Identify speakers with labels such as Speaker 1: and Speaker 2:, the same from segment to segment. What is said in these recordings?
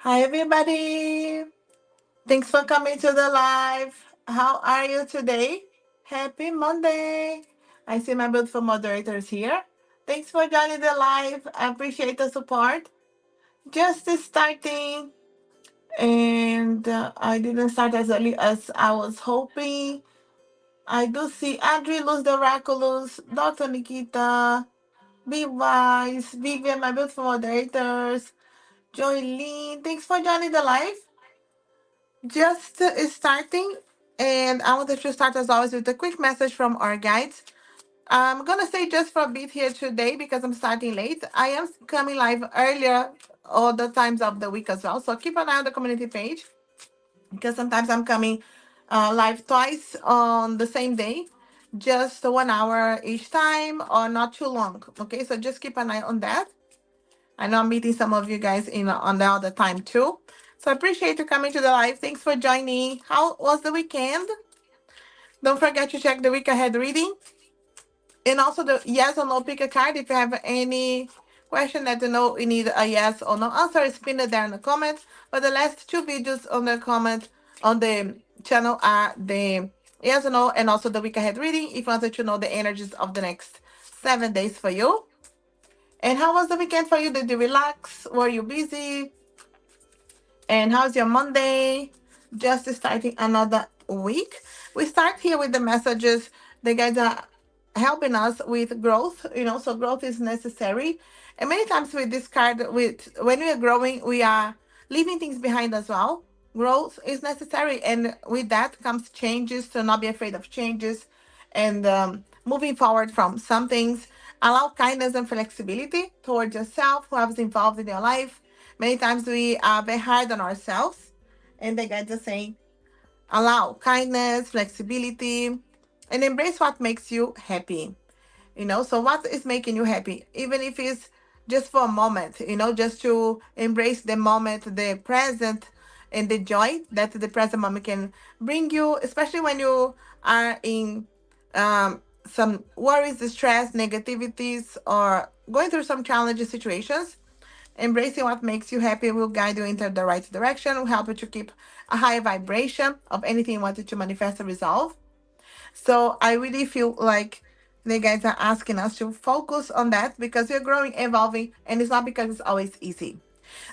Speaker 1: Hi, everybody. Thanks for coming to the live. How are you today? Happy Monday. I see my beautiful moderators here. Thanks for joining the live. I appreciate the support. Just starting, and I didn't start as early as I was hoping. I do see Andrew, Luz the Oraculous, Dr. Nikita, Be Wise, Vivian, my beautiful moderators, Joylene. Thanks for joining the live. Just starting, and I wanted to start as always with a quick message from our guides. I'm gonna stay just for a bit here today because I'm starting late. I am coming live earlier all the times of the week as well, so keep an eye on the community page because sometimes I'm coming live twice on the same day, just 1 hour each time or not too long. Okay, so just keep an eye on that. I know I'm meeting some of you guys in on the other time too. So I appreciate you coming to the live. Thanks for joining. How was the weekend? Don't forget to check the week ahead reading. And also the yes or no pick a card. If you have any question that you know you need a yes or no answer, spin it there in the comments. But the last two videos on the comment on the channel are the yes or no and also the week ahead reading if you wanted to know the energies of the next 7 days for you. And how was the weekend for you? Did you relax? Were you busy? And how's your Monday? Just starting another week. We start here with the messages. The guys are helping us with growth, so growth is necessary. And many times with this card, with when we are growing, we are leaving things behind as well. Growth is necessary, and with that comes changes. So not be afraid of changes, and moving forward from some things. Allow kindness and flexibility towards yourself, whoever's involved in your life. Many times we are very hard on ourselves, and the guys are saying, allow kindness, flexibility, and embrace what makes you happy. So what is making you happy? Even if it's just for a moment, just to embrace the moment, the present, and the joy that the present moment can bring you, especially when you are in some worries, stress, negativities, or going through some challenging situations. Embracing what makes you happy will guide you into the right direction, will help you to keep a high vibration of anything you wanted to manifest or resolve. So I really feel like the guys are asking us to focus on that because we're growing, evolving, and it's not because it's always easy.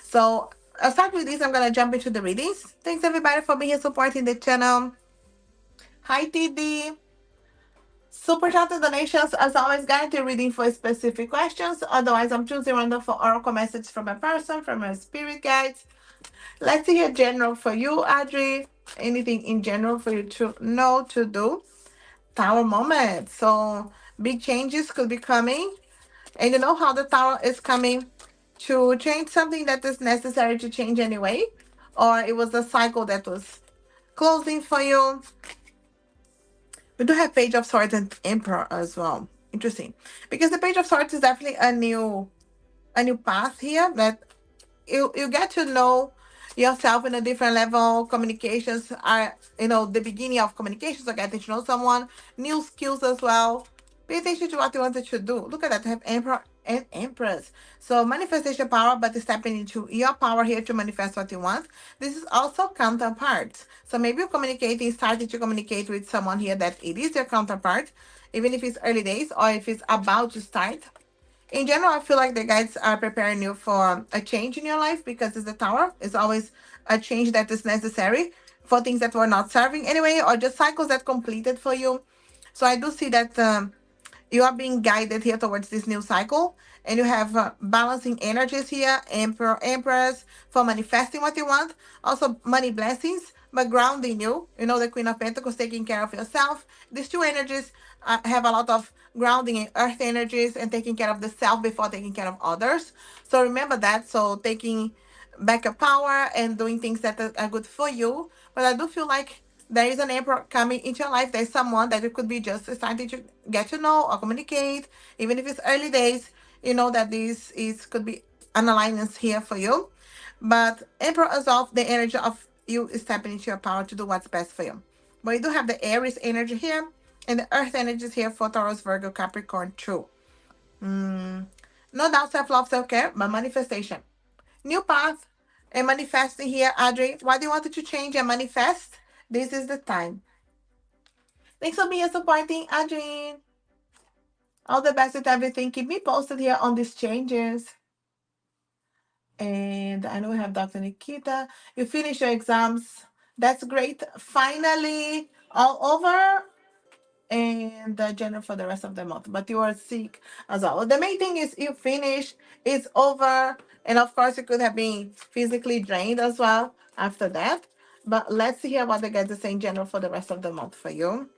Speaker 1: So I'll start with this. I'm gonna jump into the readings. Thanks everybody for being here supporting the channel. Hi TD. Super chat donations, as always, guaranteed reading for specific questions. Otherwise, I'm choosing random for oracle message from a person, from a spirit guides. Let's see a general for you, Adri. Anything in general for you to know to do. Tower moment. So big changes could be coming. And you know how the tower is coming to change something that is necessary to change anyway. Or it was a cycle that was closing for you. We do have Page of Swords and Emperor as well. Interesting. Because the Page of Swords is definitely a new path here that you get to know yourself in a different level. Communications are, the beginning of communications, so getting to know someone, new skills as well. Pay attention to what you wanted to do. Look at that, have Emperor and Empress. So manifestation power, but stepping into your power here to manifest what you want. This is also counterparts. So maybe you're communicating, starting to communicate with someone here that it is your counterpart, even if it's early days or if it's about to start. In general, I feel like the guides are preparing you for a change in your life because it's the tower. It's always a change that is necessary for things that were not serving anyway, or just cycles that completed for you. So I do see that you are being guided here towards this new cycle, and you have balancing energies here, emperor, empress, for manifesting what you want. Also money blessings, but grounding you, the Queen of Pentacles, taking care of yourself. These two energies have a lot of grounding in earth energies and taking care of the self before taking care of others. So remember that. So taking back your power and doing things that are good for you. But I do feel like there is an emperor coming into your life. There's someone that you could be just starting to get to know or communicate, even if it's early days. You know that this is could be an alliance here for you. But emperor is off the energy of you stepping into your power to do what's best for you. But you do have the Aries energy here and the earth energy is here for Taurus, Virgo, Capricorn, true. No doubt self-love, self-care, but manifestation. New path, And manifesting here, Audrey, what do you want to change and manifest? This is the time. Thanks for being supporting, Audrey. All the best with everything. Keep me posted here on these changes. And I know we have Dr. Nikita. You finish your exams. That's great. Finally, all over. And the general for the rest of the month. But you are sick as well. The main thing is you finish, it's over. And of course, you could have been physically drained as well after that. But let's see here what the guys are saying general for the rest of the month for you.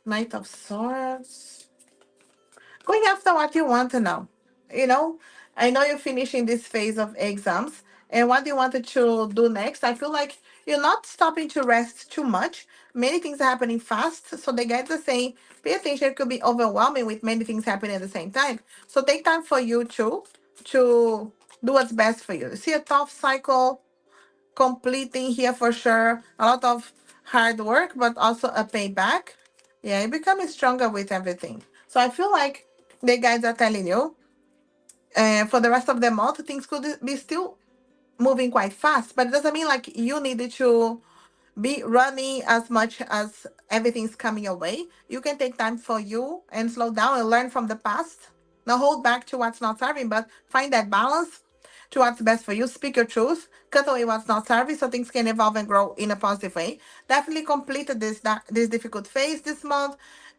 Speaker 1: Knight of Swords. Going after what you want to know. You know, I know you're finishing this phase of exams, and what you wanted to do next. I feel like you're not stopping to rest too much. Many things are happening fast, so the guys are saying pay attention. It could be overwhelming with many things happening at the same time. So take time for you too to do what's best for you. See a tough cycle completing here for sure. A lot of hard work, but also a payback. Yeah, you're becoming stronger with everything. So I feel like the guys are telling you, for the rest of the month, things could be still moving quite fast, but it doesn't mean like you needed to be running as much as everything's coming your way. You can take time for you and slow down and learn from the past. Not hold back to what's not serving, but find that balance to what's best for you. Speak your truth. Cut away what's not serving so things can evolve and grow in a positive way. Definitely completed this difficult phase this month,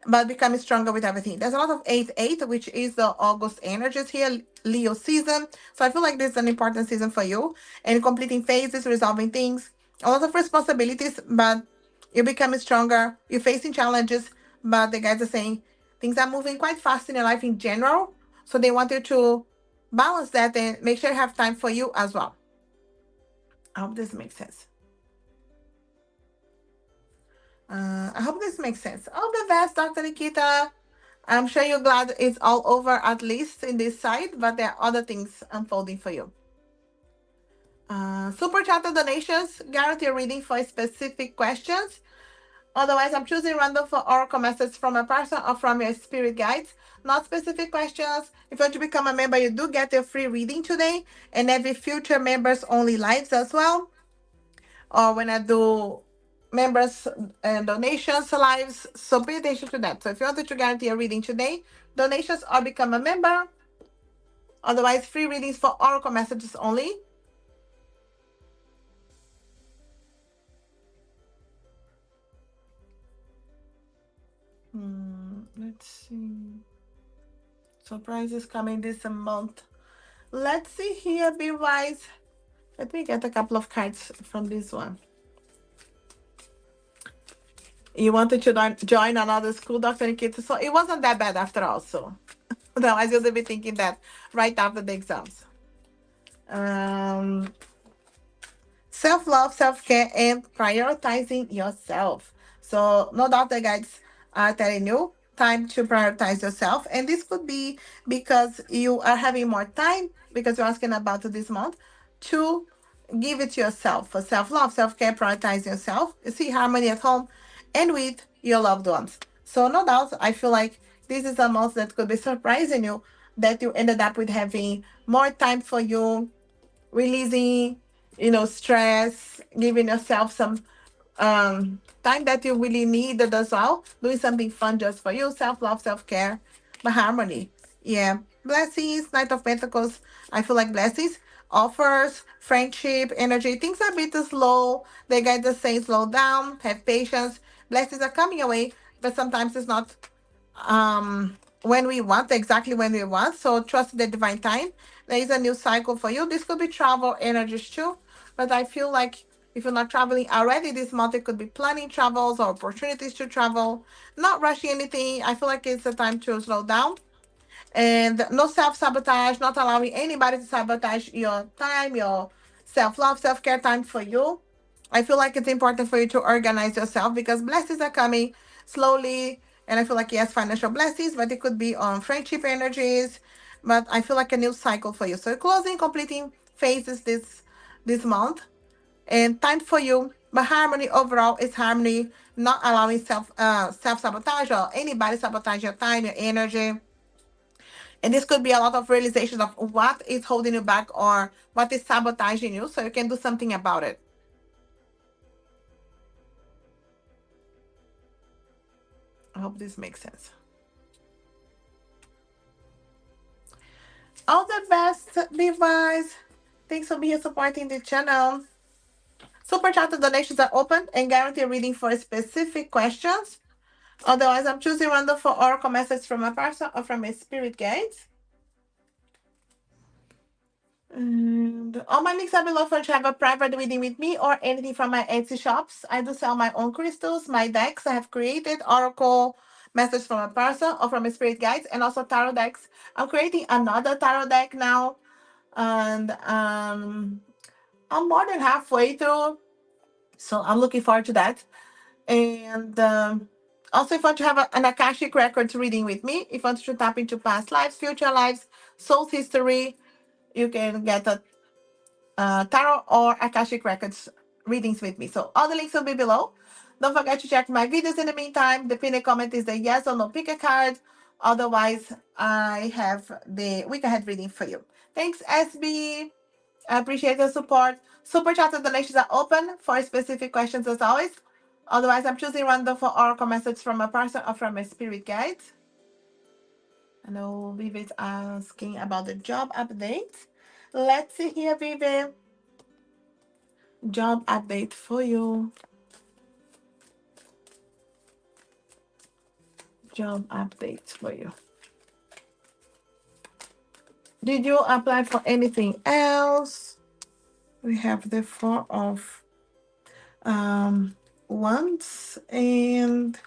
Speaker 1: but becoming stronger with everything. There's a lot of 8-8, which is the August energies here, Leo season. So I feel like this is an important season for you. And completing phases, resolving things, a lot of responsibilities, but you're becoming stronger. You're facing challenges, but the guys are saying things are moving quite fast in your life in general. So they want you to balance that and make sure you have time for you as well. I hope this makes sense. I hope this makes sense. All the best, Dr. Nikita. I'm sure you're glad it's all over, at least in this side, but there are other things unfolding for you. Super chat donations guarantee a reading for specific questions. Otherwise, I'm choosing random for oracle messages from a person or from your spirit guides, not specific questions. If you want to become a member, you do get a free reading today and every future members only lives as well. Or when I do members and donations lives, so pay attention to that. So if you wanted to guarantee a reading today, donations or become a member. Otherwise, free readings for oracle messages only. Let's see. Surprises coming this month. Let's see here, be wise. Let me get a couple of cards from this one. You wanted to join another school, Dr. Nikita, so it wasn't that bad after all. So otherwise, you'll be thinking that right after the exams. Um, Self-love, self-care, and prioritizing yourself. So no doubt the guides are telling you time to prioritize yourself. And this could be because you are having more time, because you're asking about this month, to give it to yourself for self-love, self-care, prioritize yourself. You see harmony at home and with your loved ones. So no doubt, I feel like this is a month that could be surprising you, that you ended up with having more time for you, releasing, stress, giving yourself some time that you really needed as well, doing something fun just for you, self-love, self-care, but harmony. Yeah. Blessings, Knight of Pentacles. I feel like blessings, offers, friendship, energy. Things are a bit slow. They get the saying slow down, have patience. Blessings are coming away, but sometimes it's not when we want, exactly when we want. So trust the divine time. There is a new cycle for you. This could be travel energies too, but I feel like if you're not traveling already this month, it could be planning travels or opportunities to travel, not rushing anything. I feel like it's a time to slow down and no self-sabotage, not allowing anybody to sabotage your time, your self-love, self-care time for you. I feel like it's important for you to organize yourself because blessings are coming slowly. And I feel like, yes, financial blessings, but it could be on friendship energies. But I feel like a new cycle for you. So closing, completing phases this month. And time for you. But harmony overall is harmony, not allowing self sabotage or anybody sabotage your time, your energy. And this could be a lot of realization of what is holding you back or what is sabotaging you so you can do something about it. I hope this makes sense. All the best, device. Thanks for being supporting the channel. Super chat donations are open and guarantee reading for specific questions. Otherwise, I'm choosing random for oracle messages from a person or from a spirit guides. And all my links are below for you to have a private reading with me or anything from my Etsy shops. I do sell my own crystals, my decks. I have created oracle message from a person or from a spirit guides and also tarot decks. I'm creating another tarot deck now, and I'm more than halfway through, so I'm looking forward to that. And also, if you want to have an Akashic Records reading with me, if you want to tap into past lives, future lives, soul's history, you can get a tarot or Akashic Records readings with me. So all the links will be below. Don't forget to check my videos in the meantime. The pinned comment is the yes or no pick a card. Otherwise, I have the week ahead reading for you. Thanks, SB. I appreciate the support. Super chat and donations are open for specific questions as always. Otherwise, I'm choosing random for oracle message from a person or from a spirit guide. I know Vivi is asking about the job update. Let's see here, Vivi. Job update for you. Job update for you. Did you apply for anything else? We have the four of wands, and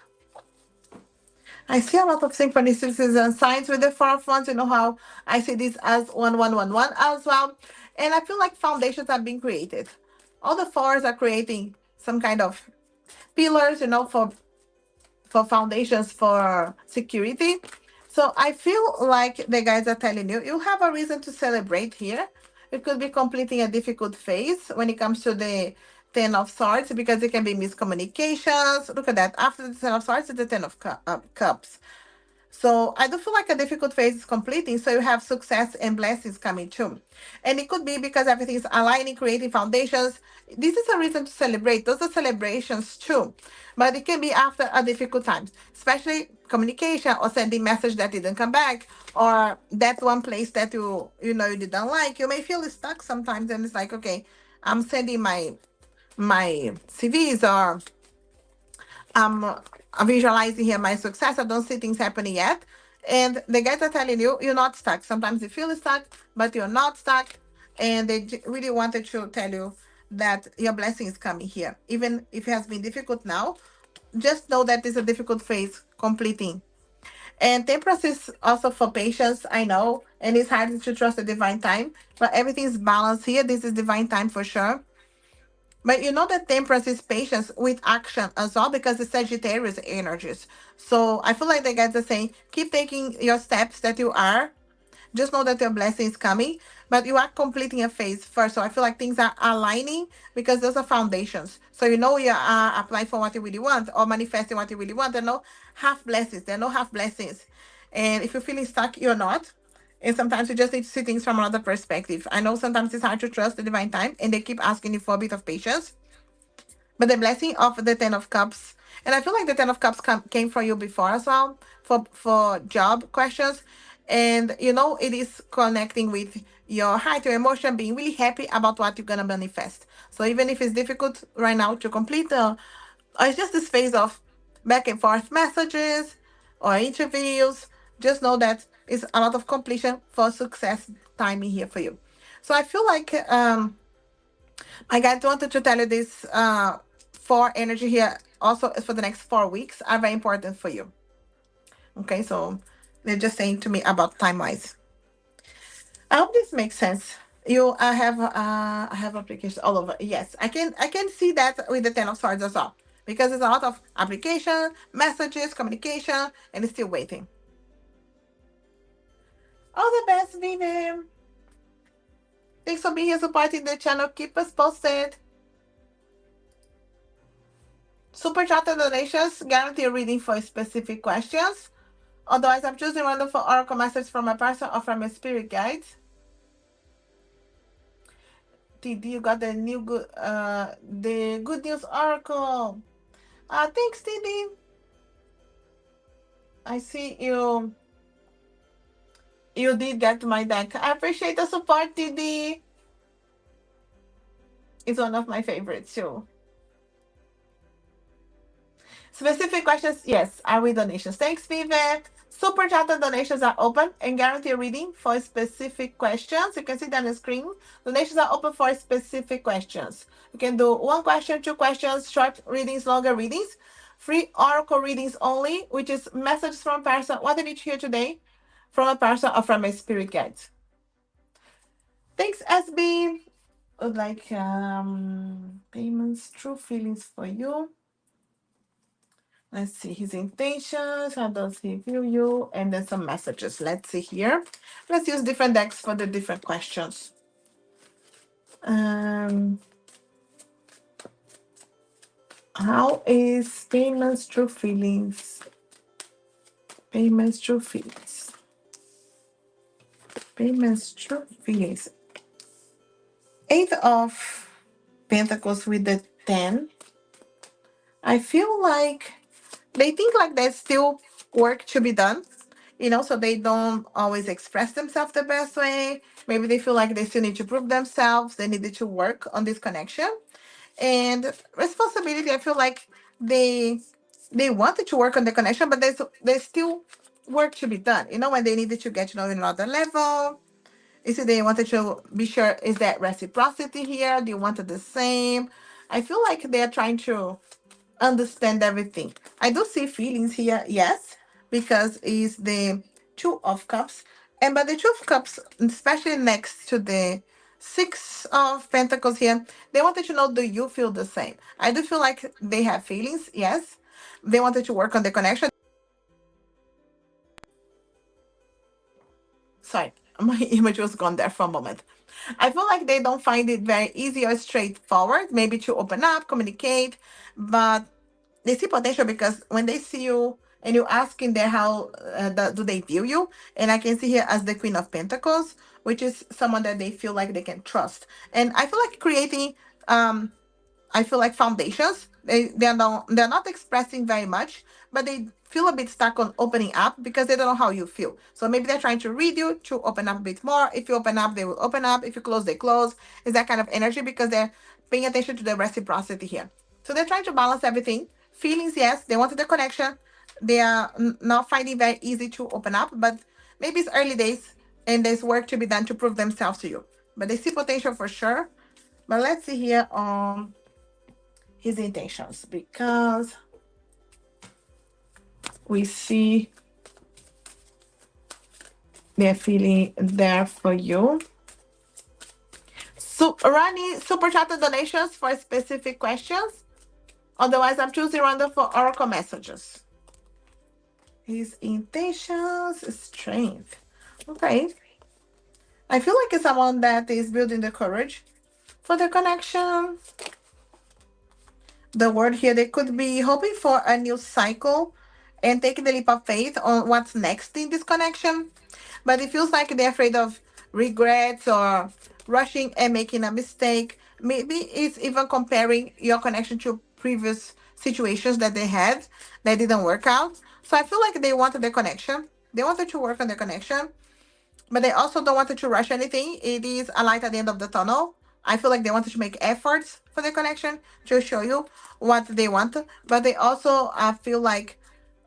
Speaker 1: I see a lot of synchronicities and signs with the four of wands. You know how I see this as 1111 as well. And I feel like foundations are being created. All the fours are creating some kind of pillars, for foundations for security. So I feel like the guys are telling you, you have a reason to celebrate here. It could be completing a difficult phase when it comes to the Ten of Swords because it can be miscommunications. Look at that. After the Ten of Swords, it's the Ten of Cups. So I do feel like a difficult phase is completing, so you have success and blessings coming too. And it could be because everything is aligning, creating foundations. This is a reason to celebrate. Those are celebrations too. But it can be after a difficult times, especially communication or sending message that didn't come back, or that one place that you didn't like. You may feel stuck sometimes, and it's like, okay, I'm sending my CVs, or I'm visualizing here my success. I don't see things happening yet. And the guys are telling you, you're not stuck. Sometimes you feel stuck, but you're not stuck. And they really wanted to tell you that your blessing is coming here. Even if it has been difficult now, just know that it's a difficult phase completing. And temperance is also for patience, I know. And it's hard to trust the divine time, but everything is balanced here. This is divine time for sure. But you know that temperance is patience with action as well because it's Sagittarius energies. So I feel like the guys are saying, keep taking your steps that you are. Just know that your blessing is coming, but you are completing a phase first. So I feel like things are aligning because those are foundations. So you know you are applying for what you really want or manifesting what you really want. There are no half blessings. There are no half blessings. And if you're feeling stuck, you're not. And sometimes you just need to see things from another perspective. I know sometimes it's hard to trust the divine time and they keep asking you for a bit of patience. But the blessing of the Ten of Cups, and I feel like the Ten of Cups came for you before as well, for job questions. And it is connecting with your heart, your emotion, being really happy about what you're gonna manifest. So even if it's difficult right now to complete it's just this phase of back and forth messages or interviews, just know that it's a lot of completion for success timing here for you. So I feel like I guys wanted to tell you this for energy here also for the next 4 weeks are very important for you. Okay, so they're just saying to me about time wise. I hope this makes sense. I have applications all over. Yes, I can see that with the Ten of Swords as well. Because there's a lot of application, messages, communication, and it's still waiting. All the best, Vivi. Thanks for being here supporting the channel. Keep us posted. Super chat and donations guarantee reading for specific questions. Otherwise, I'm choosing random for oracle message from my person or from my spirit guides. TD, you got the good news oracle. Thanks, TD. I see you did get my deck. I appreciate the support, TD. It's one of my favorites too. Specific questions, yes, are with donations. Thanks, Vivian. Super chat and donations are open and guarantee reading for specific questions. You can see that on the screen. Donations are open for specific questions. You can do one question, two questions, short readings, longer readings. Free oracle readings only, which is messages from a person. What did you hear today? From a person or from a spirit guide. Thanks, SB. Like payments, true feelings for you. Let's see his intentions. How does he view you? And then some messages. Let's see here. Let's use different decks for the different questions. Um, how is payments true feelings? Payments true feelings. Payments true feelings. Eight of Pentacles with the 10. I feel like they think like there's still work to be done, so they don't always express themselves the best way. Maybe they feel like they still need to prove themselves. They needed to work on this connection. And responsibility, I feel like they they wanted to work on the connection, but there's still work to be done. When they needed to get to know another level. You see, they wanted to be sure, is that reciprocity here? Do you want the same? I feel like they're trying to understand everything. I do see feelings here, yes, because it's the Two of Cups. And but the Two of Cups, especially next to the Six of Pentacles here, they wanted to know, do you feel the same? I do feel like they have feelings, yes. They wanted to work on the connection. Sorry, my image was gone there for a moment. I feel like they don't find it very easy or straightforward, maybe to open up, communicate, but they see potential because when they see you and you asking them how do they view you, and I can see here as the Queen of Pentacles, which is someone that they feel like they can trust. And I feel like creating I feel like foundations, they're not expressing very much, but they feel a bit stuck on opening up because they don't know how you feel. So maybe they're trying to read you to open up a bit more. If you open up, they will open up. If you close, they close. Is that kind of energy because they're paying attention to the reciprocity here. So they're trying to balance everything. Feelings, yes, they wanted the connection. They are not finding very easy to open up, but maybe it's early days and there's work to be done to prove themselves to you. But they see potential for sure. But let's see here on his intentions, because we see they're feeling there for you. So Rani, super chat donations for specific questions. Otherwise, I'm choosing random for oracle messages. His intentions, strength. Okay. I feel like it's someone that is building the courage for the connection. The word here, they could be hoping for a new cycle and taking the leap of faith on what's next in this connection. But it feels like they're afraid of regrets or rushing and making a mistake. Maybe it's even comparing your connection to previous situations that they had that didn't work out. So I feel like they wanted the connection. They wanted to work on the connection, but they also don't want to rush anything. It is a light at the end of the tunnel. I feel like they wanted to make efforts for the connection to show you what they want, but they also feel like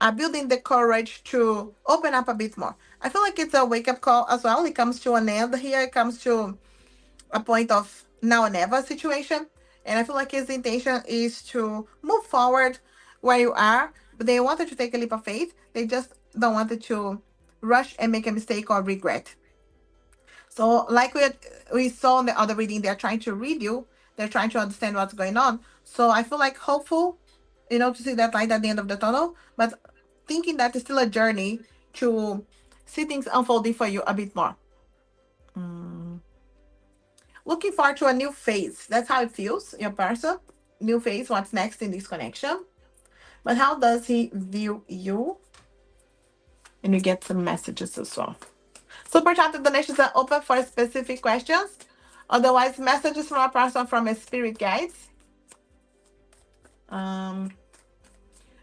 Speaker 1: are building the courage to open up a bit more. I feel like it's a wake up call as well. It comes to an end here. It comes to a point of now or never situation. And I feel like his intention is to move forward where you are, but they wanted to take a leap of faith. They just don't want to rush and make a mistake or regret. So, like we saw in the other reading, they're trying to read you. They're trying to understand what's going on. So I feel like hopeful, to see that light at the end of the tunnel, but thinking that it's still a journey to see things unfolding for you a bit more. Looking forward to a new phase. That's how it feels, your person. New phase, what's next in this connection. But how does he view you? and you get some messages as well. Super chat donations are open for specific questions. Otherwise, messages from a person from a spirit guides. Um,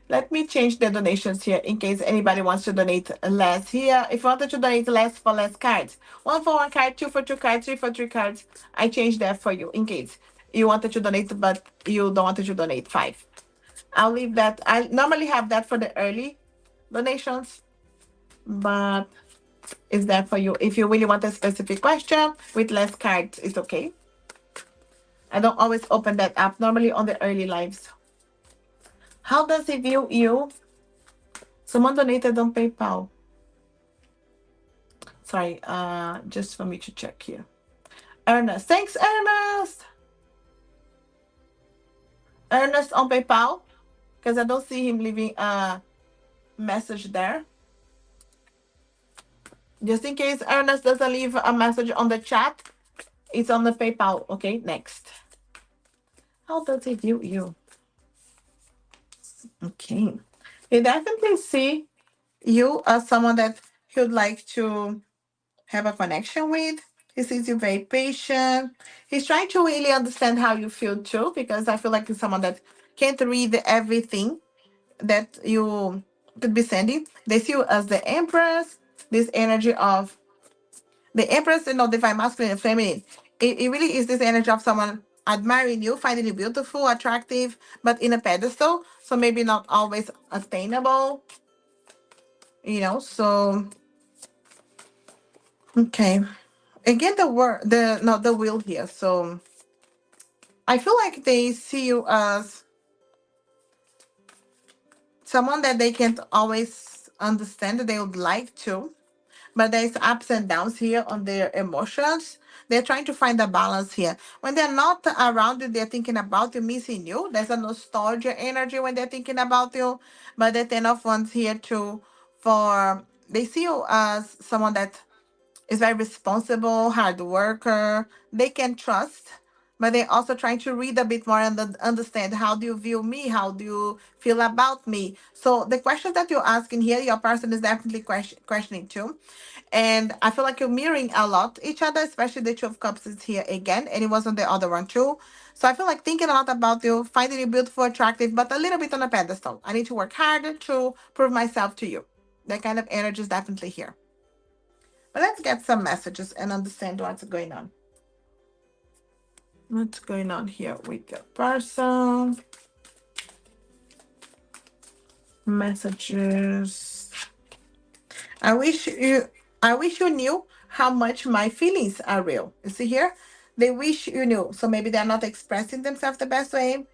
Speaker 1: Let me change the donations here in case anybody wants to donate less here. If you wanted to donate less for less cards, one for one card, two for two cards, three for three cards, I changed that for you in case you wanted to donate, but you don't want to donate five. I'll leave that. I normally have that for the early donations, but it's there for you. If you really want a specific question with less cards, it's okay. I don't always open that up, normally on the early lives. How does he view you? Someone donated on PayPal. Sorry, just for me to check here. Ernest. Thanks, Ernest. Ernest on PayPal, because I don't see him leaving a message there. Just in case Ernest doesn't leave a message on the chat, it's on the PayPal. Okay, next. How does he view you? Okay. He definitely see you as someone that he would like to have a connection with. He sees you very patient. He's trying to really understand how you feel too, because I feel like he's someone that can't read everything that you could be sending. They see you as the Empress, this energy of the Empress, divine masculine and feminine. It really is this energy of someone admiring you, finding you beautiful, attractive, but in a pedestal. So maybe not always attainable, so okay. Again, the word, the not the will here. So I feel like they see you as someone that they can't always understand, that they would like to, but there's ups and downs here on their emotions. They're trying to find a balance here. When they're not around you, they're thinking about you, missing you. There's a nostalgia energy when they're thinking about you, but the Ten of Wands here too, for they see you as someone that is very responsible, hard worker. They can trust, but they're also trying to read a bit more and understand how do you view me? How do you feel about me? So the questions that you're asking here, your person is definitely questioning too. And I feel like you're mirroring a lot each other, especially the Two of Cups is here again, and it was on the other one too. So I feel like thinking a lot about you, finding you beautiful, attractive, but a little bit on a pedestal. I need to work harder to prove myself to you. That kind of energy is definitely here. But let's get some messages and understand what's going on. What's going on here with your person? Messages. I wish you knew how much my feelings are real. You see here? They wish you knew. So maybe they're not expressing themselves the best way.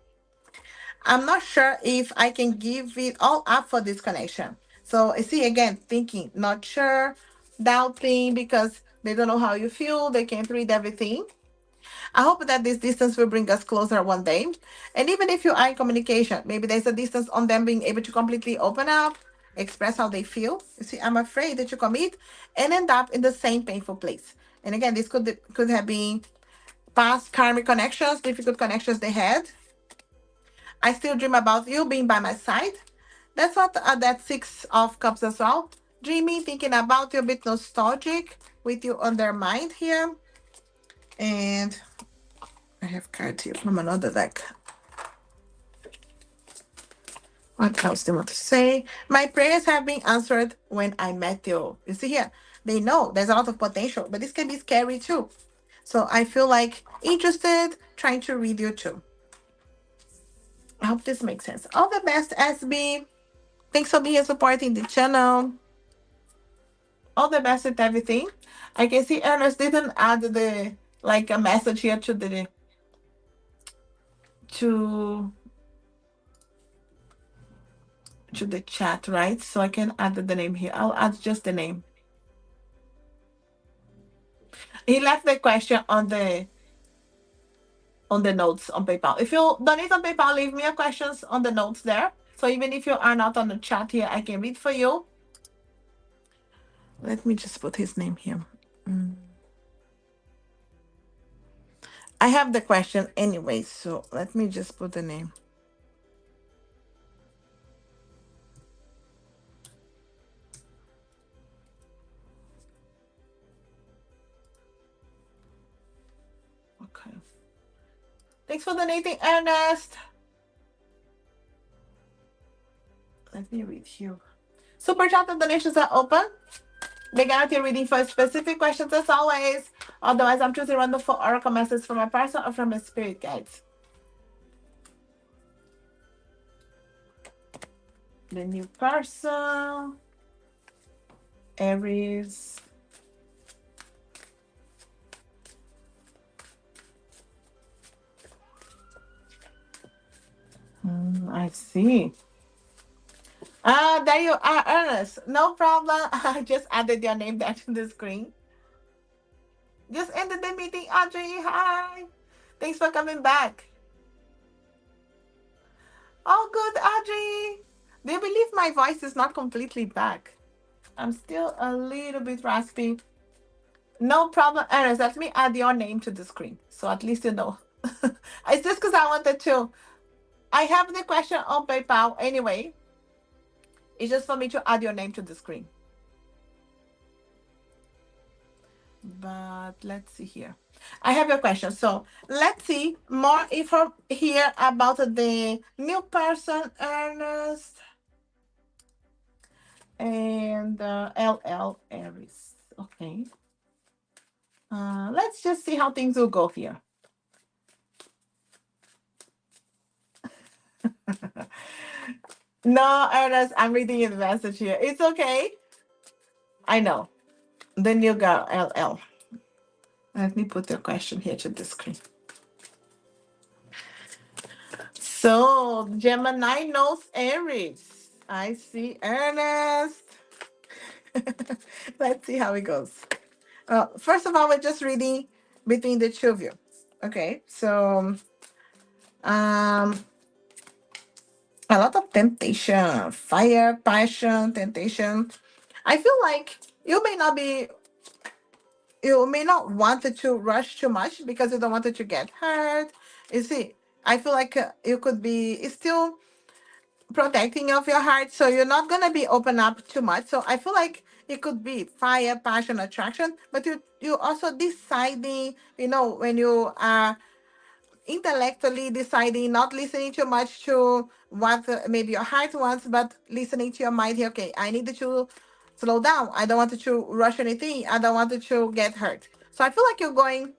Speaker 1: I'm not sure if I can give it all up for this connection. So you see again, thinking, not sure, doubting because they don't know how you feel, they can't read everything. I hope that this distance will bring us closer one day. And even if you are in communication, maybe there's a distance on them being able to completely open up, express how they feel. You see, I'm afraid that you commit and end up in the same painful place. And again, this could have been past karmic connections, difficult connections they had. I still dream about you being by my side. That's what that Six of Cups as well. Dreaming, thinking about you, a bit nostalgic with you on their mind here. And I have cards here from another deck. What else do you want to say? My prayers have been answered when I met you. You see here, they know there's a lot of potential, but this can be scary too. So I feel like interested, trying to read you too. I hope this makes sense. All the best, SB. Thanks for being supporting the channel. All the best with everything. I can see Ernest didn't add the like a message here to to the chat, right? So I can add the name here. I'll add just the name. He left the question on the notes on PayPal. If you donate on PayPal, leave me your questions on the notes there. So even if you are not on the chat here, I can read for you. Let me just put his name here. I have the question anyway, so let me just put the name. Thanks for donating, Ernest. Let me read you. Super chat and donations are open. Beginner reading for specific questions as always. Otherwise, I'm choosing random for oracle messages from my person or from my spirit guides. The new person, Aries. I see. Ah, there you are, Ernest. No problem. I just added your name there to the screen. Just ended the meeting, Audrey. Hi. Thanks for coming back. Oh, good, Audrey. Do you believe my voice is not completely back? I'm still a little bit raspy. No problem, Ernest. Let me add your name to the screen so at least you know. It's just because I wanted to. I have the question on PayPal anyway. It's just for me to add your name to the screen. But let's see here. I have your question. So let's see more info here about the new person, Ernest, and LL Aries. Okay. Let's just see how things will go here. No, Ernest, I'm reading your message here. It's okay. I know. The new girl, LL. Let me put the question here to the screen. So, Gemini knows Aries. I see Ernest. Let's see how it goes. First of all, we're just reading between the two of you. Okay, so um, a lot of temptation, fire, passion, temptation. I feel like you may not be, you may not want to rush too much because you don't want it to get hurt. You see, I feel like you could be still protecting of your heart, so you're not gonna be open up too much. So I feel like it could be fire, passion, attraction, but you also deciding, when you are intellectually deciding, not listening too much to what maybe your heart wants, but listening to your mind here. Okay, I need to slow down. I don't want to rush anything. I don't want to get hurt. So I feel like you're going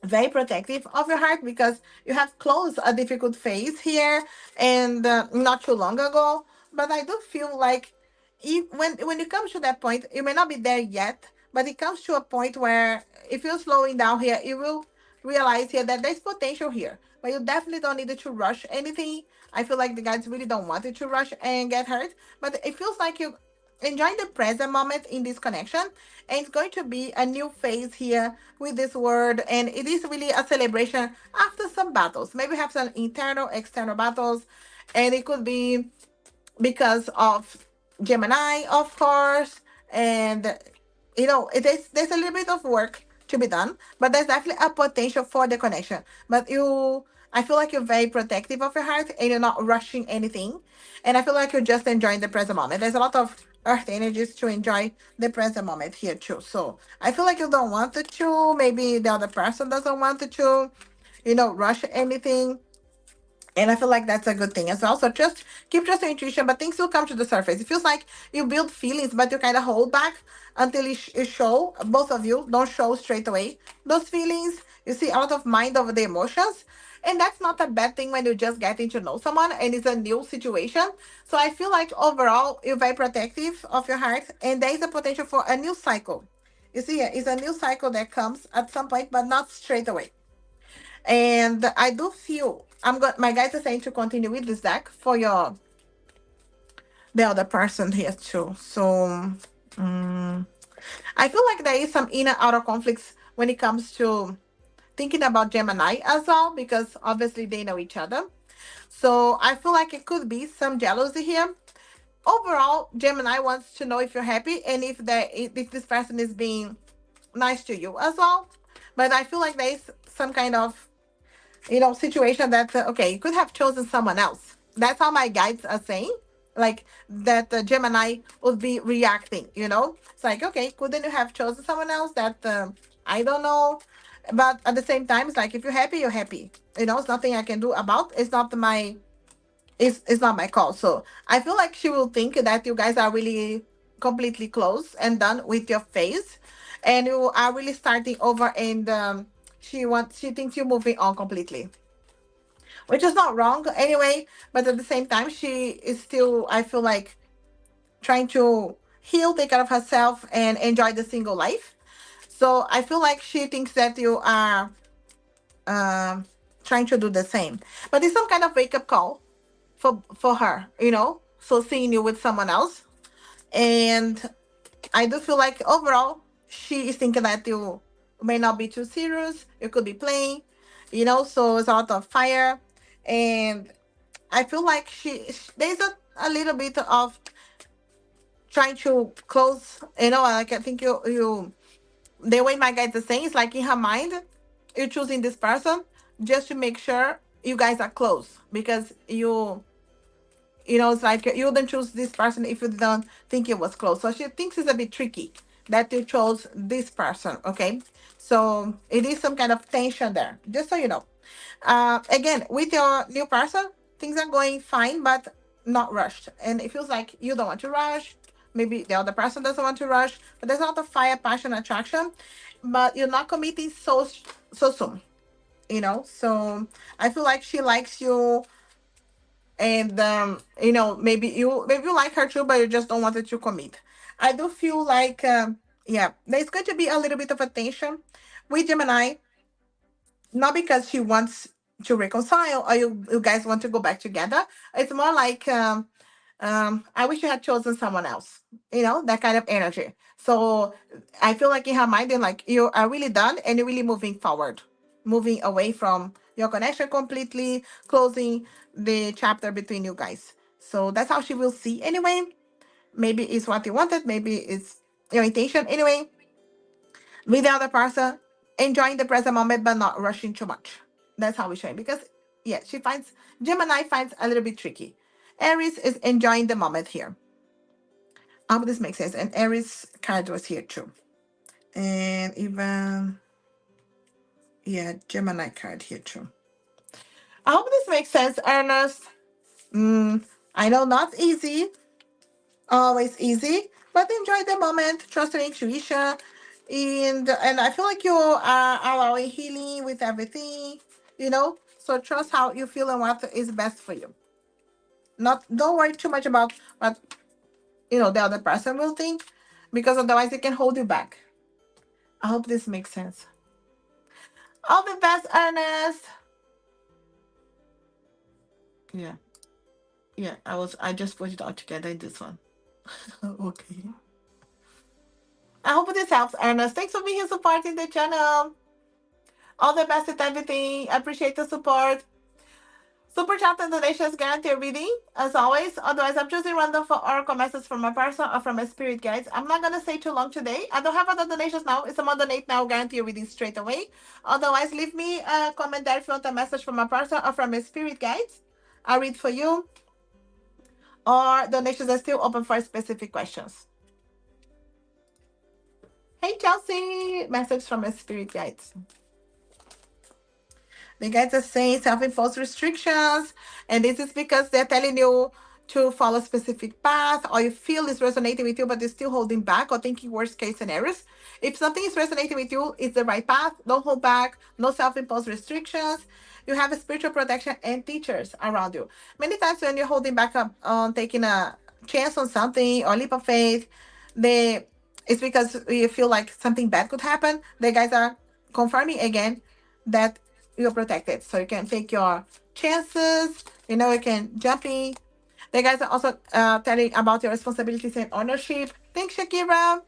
Speaker 1: very protective of your heart because you have closed a difficult phase here and not too long ago. But I do feel like when it comes to that point, you may not be there yet, but it comes to a point where if you're slowing down here, you will realize here that there's potential here. But you definitely don't need to rush anything. I feel like the guys really don't want you to rush and get hurt. But it feels like you enjoying the present moment in this connection, and it's going to be a new phase here with this word, and it is really a celebration after some battles. Maybe have some internal external battles, and it could be because of Gemini, of course, and there's a little bit of work to be done, but there's definitely a potential for the connection. But I feel like you're very protective of your heart and you're not rushing anything, and I feel like you're just enjoying the present moment. There's a lot of earth energies to enjoy the present moment here too. So I feel like you don't want it to. Maybe the other person doesn't want it to, rush anything, and I feel like that's a good thing as well. So just keep trusting your intuition, but things will come to the surface. It feels like you build feelings, but you kind of hold back until you show. Both of you don't show straight away those feelings. You see a lot of mind over the emotions. And that's not a bad thing when you're just getting to know someone and it's a new situation. So I feel like overall, you're very protective of your heart, and there is a potential for a new cycle. You see, it's a new cycle that comes at some point, but not straight away. And I do feel my guys are saying to continue with this deck for the other person here too. So I feel like there is some inner outer conflicts when it comes to thinking about Gemini as well, because obviously they know each other. So I feel like it could be some jealousy here. Overall, Gemini wants to know if you're happy and if this person is being nice to you as well. But I feel like there is some kind of situation that okay, you could have chosen someone else. That's how my guides are saying, like that Gemini would be reacting. It's like, okay, couldn't you have chosen someone else that I don't know, But at the same time, it's like if you're happy, you're happy. It's nothing I can do about. It's not my call. So I feel like she will think that you guys are really completely close and done with your phase, and you are really starting over. And she thinks you're moving on completely, which is not wrong anyway. But at the same time, she is still, I feel like, trying to heal, take care of herself, and enjoy the single life. So I feel like she thinks that you are um, trying to do the same. But it's some kind of wake up call for her. So seeing you with someone else, and I do feel like overall she is thinking that you may not be too serious. You could be playing. So it's a lot of fire, and I feel like there's a little bit of trying to close. Like I think you the way my guys are saying is like in her mind, you're choosing this person just to make sure you guys are close because it's like you wouldn't choose this person if you don't think it was close. So she thinks it's a bit tricky that you chose this person. Okay, so it is some kind of tension there, just so you know. Again, with your new person, things are going fine, but not rushed. And it feels like you don't want to rush. Maybe the other person doesn't want to rush, but there's a lot of fire, passion, attraction, but you're not committing so soon. So I feel like she likes you, and maybe you like her too, but you just don't want her to commit. I do feel like yeah, there's going to be a little bit of a tension with Gemini, not because she wants to reconcile or you guys want to go back together. It's more like I wish you had chosen someone else, that kind of energy. So I feel like in her mind, then like you are really done and you're really moving forward, moving away from your connection completely, closing the chapter between you guys. So that's how she will see anyway. Maybe it's what you wanted, maybe it's your intention. Anyway, with the other person, enjoying the present moment but not rushing too much. That's how we show it. Because yeah, Gemini finds a little bit tricky. Aries is enjoying the moment here. I hope this makes sense. And Aries card was here too. And even yeah, Gemini card here too. I hope this makes sense, Ernest. I know not easy, always easy, but enjoy the moment, trust your intuition, and I feel like you are allowing healing with everything, So trust how you feel and what is best for you. Not Don't worry too much about what the other person will think, because otherwise it can hold you back. I hope this makes sense. All the best, Ernest. Yeah, yeah. I just put it all together in this one. Okay. I hope this helps, Ernest. Thanks for being here supporting the channel. All the best with everything. I appreciate the support. Super chat and donations guarantee reading, as always. Otherwise, I'm choosing random for oracle messages from my person or from my spirit guides. I'm not gonna stay too long today. I don't have other donations now. If someone donate now, guarantee a reading straight away. Otherwise, leave me a comment there if you want a message from my person or from my spirit guides. I'll read for you. Or donations are still open for specific questions. Hey Chelsea, message from my spirit guides. The guides are saying self-imposed restrictions, and this is because they're telling you to follow a specific path, or you feel it's resonating with you, but it's still holding back or thinking worst case scenarios. If something is resonating with you, it's the right path. Don't hold back. No self-imposed restrictions. You have a spiritual protection and teachers around you. Many times when you're holding back up on taking a chance on something or leap of faith, they it's because you feel like something bad could happen. The guys are confirming again that you're protected. So you can take your chances, you can jump in. The guys are also telling about your responsibilities and ownership. Thanks, Shakira.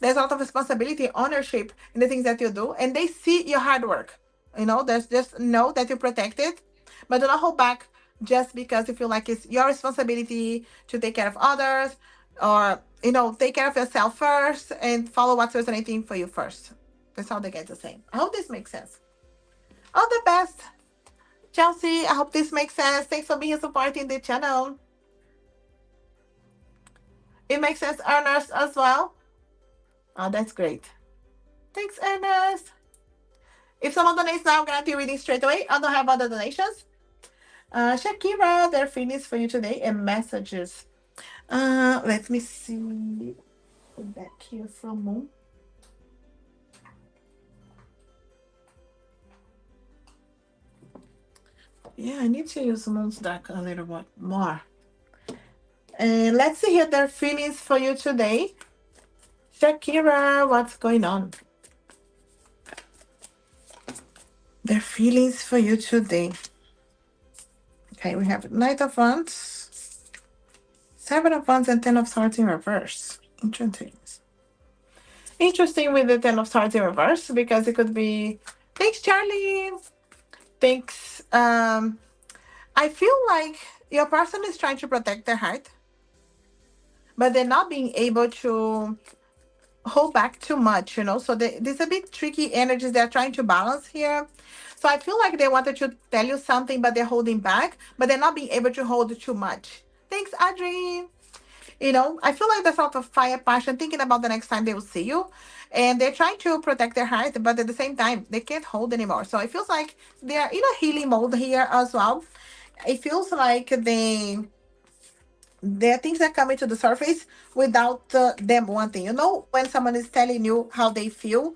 Speaker 1: There's a lot of responsibility, ownership in the things that you do, and they see your hard work. There's just know that you're protected, but do not hold back just because you feel like it's your responsibility to take care of others, or take care of yourself first and follow what's resonating for you first. That's all the guys are saying. I hope this makes sense. All the best, Chelsea. I hope this makes sense. Thanks for being supporting the channel. It makes sense, Ernest, as well. Oh, that's great. Thanks, Ernest. If someone donates now, I'm gonna do reading straight away. I don't have other donations. Shakira, their feelings for you today and messages. Let me see. Back here from Moon. Yeah, I need to use Moon's deck a little bit more. And let's see here their feelings for you today. Shakira, what's going on? Their feelings for you today. Okay, we have Knight of Wands, Seven of Wands, and Ten of Swords in reverse. Interesting. Interesting with the Ten of Swords in reverse because it could be. Thanks, Charlie. Thanks. I feel like your person is trying to protect their heart, but they're not being able to hold back too much, So there's a bit tricky energies they're trying to balance here. So I feel like they wanted to tell you something, but they're holding back, but they're not being able to hold too much. Thanks, Adri. I feel like there's a lot of fire, passion, thinking about the next time they will see you. And they're trying to protect their heart, but at the same time, they can't hold anymore. So it feels like they're in a healing mode here as well. It feels like there are things that come into the surface without them wanting. When someone is telling you how they feel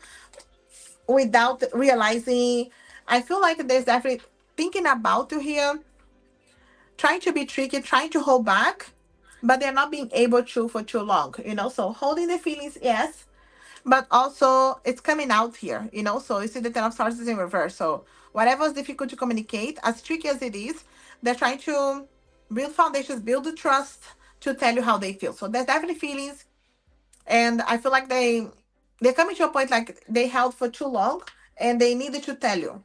Speaker 1: without realizing, I feel like there's definitely thinking about you here, trying to be tricky, trying to hold back, but they're not being able to for too long. So holding the feelings, yes, but also it's coming out here. So you see the Ten of Swords is in reverse. So whatever is difficult to communicate, as tricky as it is, they're trying to build foundations, build the trust to tell you how they feel. So there's definitely feelings, and I feel like they're coming to a point like they held for too long and they needed to tell you.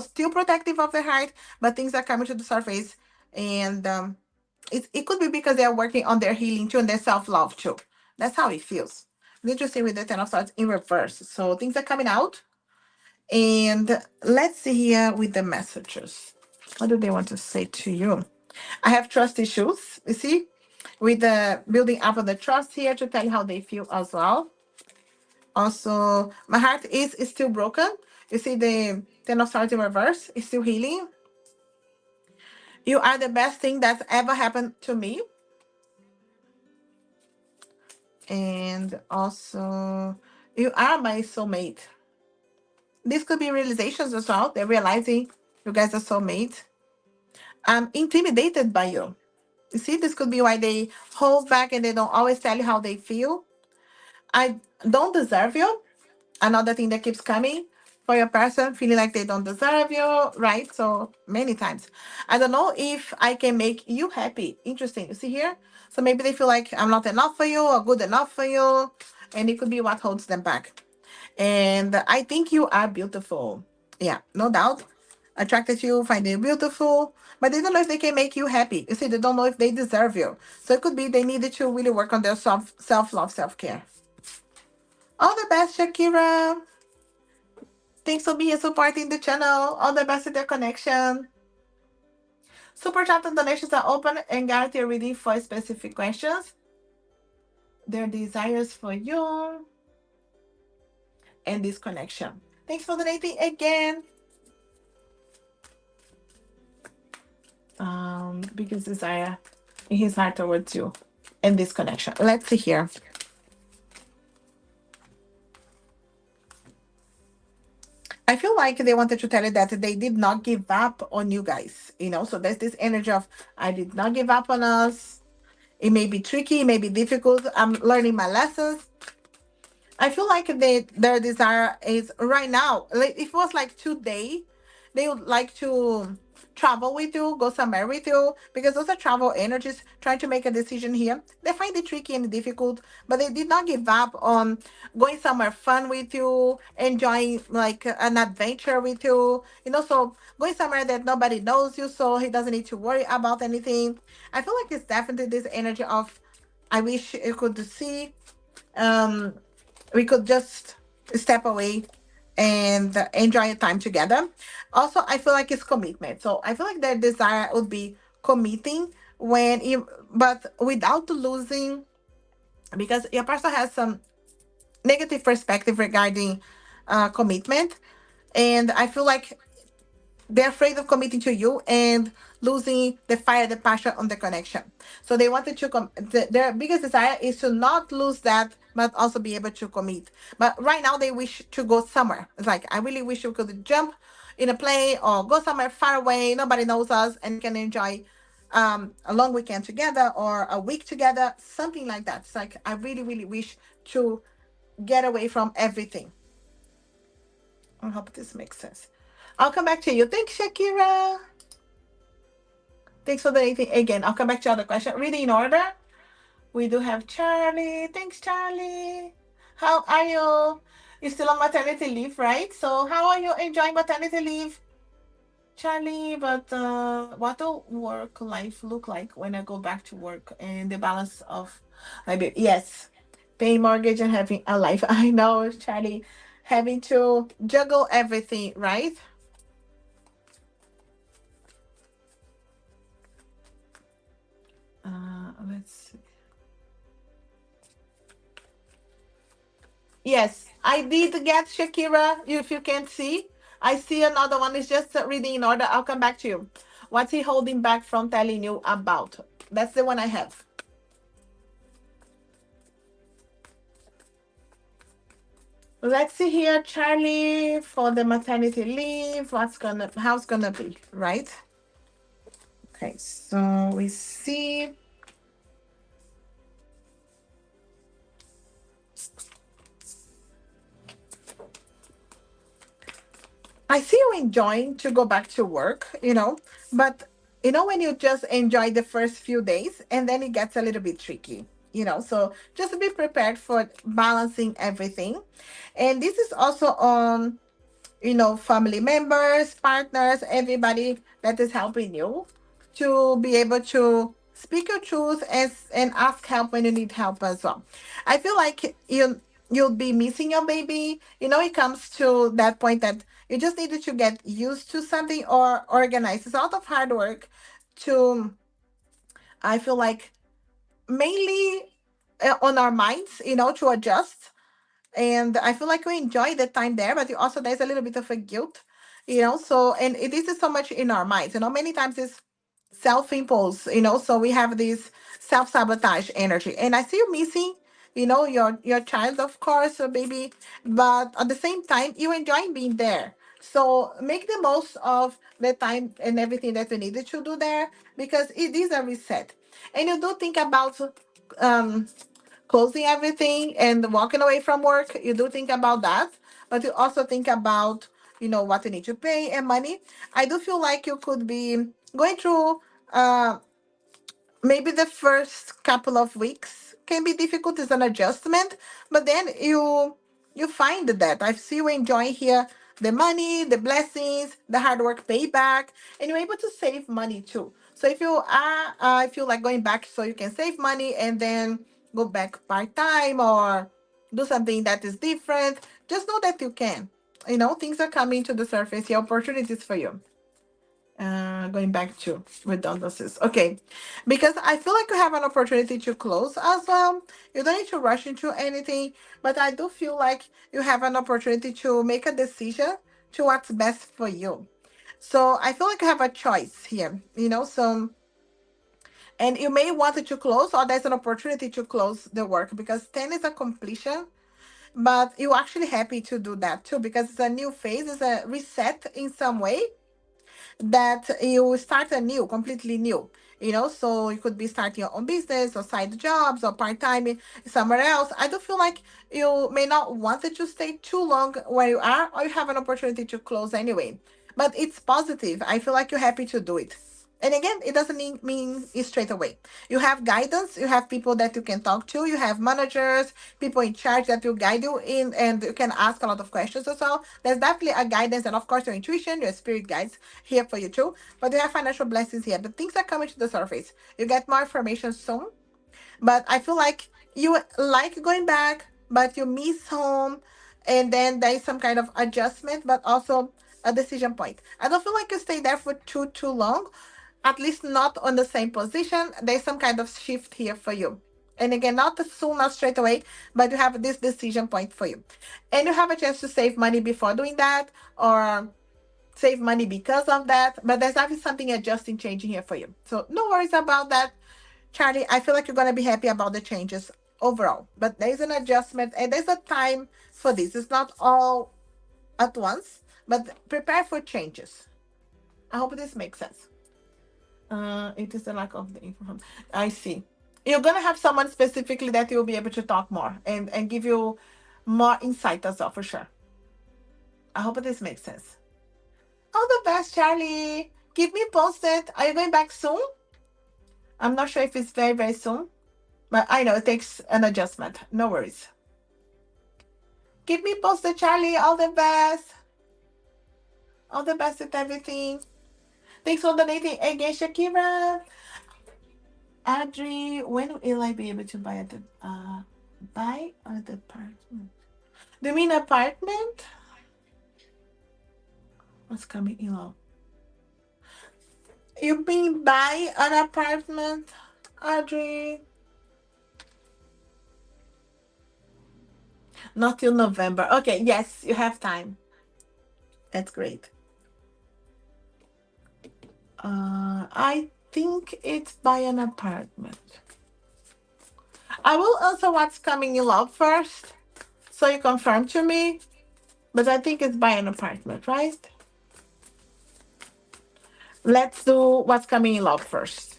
Speaker 1: Still protective of their heart, but things are coming to the surface, and it could be because they're working on their healing too and their self love too. That's how it feels. Interesting with the Ten of Swords in reverse. So things are coming out. And let's see here with the messages. What do they want to say to you? I have trust issues, you see, with the building up of the trust here to tell you how they feel as well. Also, my heart is still broken. You see the Ten of Swords in reverse is still healing. You are the best thing that's ever happened to me. And also, you are my soulmate. This could be realizations as well. They're realizing you guys are soulmates. I'm intimidated by you. You see, this could be why they hold back and they don't always tell you how they feel. I don't deserve you. Another thing that keeps coming for your person, feeling like they don't deserve you, right? So many times. I don't know if I can make you happy. Interesting. You see here? So maybe they feel like I'm not enough for you or good enough for you. And it could be what holds them back. And I think you are beautiful. Yeah, no doubt. Attracted you, find you beautiful, but they don't know if they can make you happy. You see, they don't know if they deserve you. So it could be they needed to really work on their self love, self care. All the best, Shakira. Thanks for being supporting the channel. All the best with their connection. Super chat and donations are open and guarantee reading for specific questions. Their desires for you and this connection. Thanks for donating again. Biggest desire in his heart towards you and this connection. Let's see here. I feel like they wanted to tell you that they did not give up on you guys. So there's this energy of I did not give up on us. It may be tricky, it may be difficult. I'm learning my lessons. I feel like their desire is right now. Like if it was like today, they would like to travel with you, go somewhere with you, because those are travel energies trying to make a decision here. They find it tricky and difficult, but they did not give up on going somewhere fun with you, enjoying like an adventure with you. So going somewhere that nobody knows you, so he doesn't need to worry about anything. I feel like it's definitely this energy of I wish you could see. Um, we could just step away and enjoy a time together. Also, I feel like it's commitment. So I feel like their desire would be committing but without losing, because your person has some negative perspective regarding commitment. And I feel like they're afraid of committing to you and losing the fire, the passion on the connection. So they wanted to their biggest desire is to not lose that, but also be able to commit. But right now they wish to go somewhere. It's like, I really wish we could jump in a plane or go somewhere far away, nobody knows us, and we can enjoy a long weekend together or a week together, something like that. It's like, I really, really wish to get away from everything. I hope this makes sense. I'll come back to you. Thanks, Shakira. Thanks for the rating again. I'll come back to other question. Reading in order. We do have Charlie. Thanks, Charlie. How are you? You're still on maternity leave, right? So how are you enjoying maternity leave, Charlie? But what will work life look like when I go back to work and the balance of maybe yes, paying mortgage and having a life. I know, Charlie, having to juggle everything, right? Let's see. Yes, I did get Shakira. If you can't see, I see another one. It's just reading in order. I'll come back to you. What's he holding back from telling you about? That's the one I have. Let's see here, Charlie, for the maternity leave. How's gonna be, right? Okay, so we see. I see you enjoying to go back to work, but when you just enjoy the first few days and then it gets a little bit tricky, so just be prepared for balancing everything. And this is also on family members, partners, everybody that is helping you to be able to speak your truth and ask help when you need help as well. I feel like you'll be missing your baby. It comes to that point that you just needed to get used to something or organize. It's a lot of hard work to, I feel like, mainly on our minds, to adjust. And I feel like we enjoy the time there, but also there's a little bit of a guilt, so and it is so much in our minds, many times it's self-impulse, so we have this self-sabotage energy. And I see you missing, your child, of course, or baby, but at the same time you enjoying being there. So make the most of the time and everything that you needed to do there, because it is a reset. And you do think about um closing everything and walking away from work. You do think about that, but you also think about, what you need to pay and money. I do feel like you could be going through uh maybe the first couple of weeks can be difficult as an adjustment, but then you find that I see you enjoying here the money, the blessings, the hard work payback, and you're able to save money too. So if you are, I feel like going back so you can save money and then go back part time or do something that is different. Just know that you can. Things are coming to the surface. Here, opportunities for you. Going back to redundancies. Okay. Because I feel like you have an opportunity to close as well. You don't need to rush into anything, but I do feel like you have an opportunity to make a decision to what's best for you. So I feel like you have a choice here, so, and you may want it to close, or there's an opportunity to close the work because 10 is a completion, but you're actually happy to do that too because it's a new phase, it's a reset in some way that you start anew, completely new. So you could be starting your own business or side jobs or part-time somewhere else. I do feel like you may not want it to stay too long where you are, or you have an opportunity to close anyway. But it's positive. I feel like you're happy to do it. And again, it doesn't mean it straight away. You have guidance, you have people that you can talk to, you have managers, people in charge that will guide you in, and you can ask a lot of questions as well. There's definitely a guidance, and of course, your intuition, your spirit guides here for you too. But you have financial blessings here. The things are coming to the surface. You get more information soon, but I feel like you like going back, but you miss home, and then there is some kind of adjustment, but also a decision point. I don't feel like you stay there for too long, at least not on the same position. There's some kind of shift here for you. And again, not soon, not straight away, but you have this decision point for you. And you have a chance to save money before doing that, or save money because of that. But there's obviously something adjusting, changing here for you. So no worries about that, Charlie. I feel like you're going to be happy about the changes overall. But there's an adjustment and there's a time for this. It's not all at once, but prepare for changes. I hope this makes sense. It is the lack of the info. I see. You're gonna have someone specifically that you'll be able to talk more and give you more insight as well, for sure. I hope this makes sense. All the best, Charlie. Keep me posted. Are you going back soon? I'm not sure if it's very, very soon, but I know it takes an adjustment. No worries. Keep me posted, Charlie. All the best. All the best with everything. Thanks for donating again, Shakira. Adri, when will I be able to buy at the buy at the apartment? Do you mean apartment? What's coming in law? You mean buy an apartment, Adri? Not till November. Okay, yes, you have time. That's great. I think it's buy an apartment. I will answer what's coming in love first, so you confirm to me. But I think it's buy an apartment, right? Let's do what's coming in love first.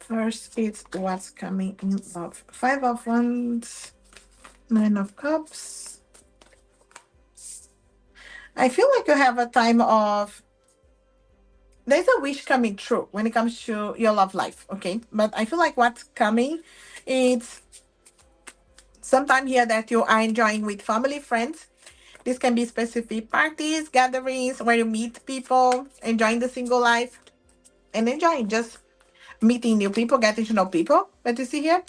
Speaker 1: First, it's what's coming in love. Five of Wands, Nine of Cups. I feel like you have a time of, there's a wish coming true when it comes to your love life, okay? But I feel like what's coming, it's sometime here that you are enjoying with family, friends. This can be specific parties, gatherings where you meet people, enjoying the single life, and enjoying just meeting new people, getting to know people. But you see here,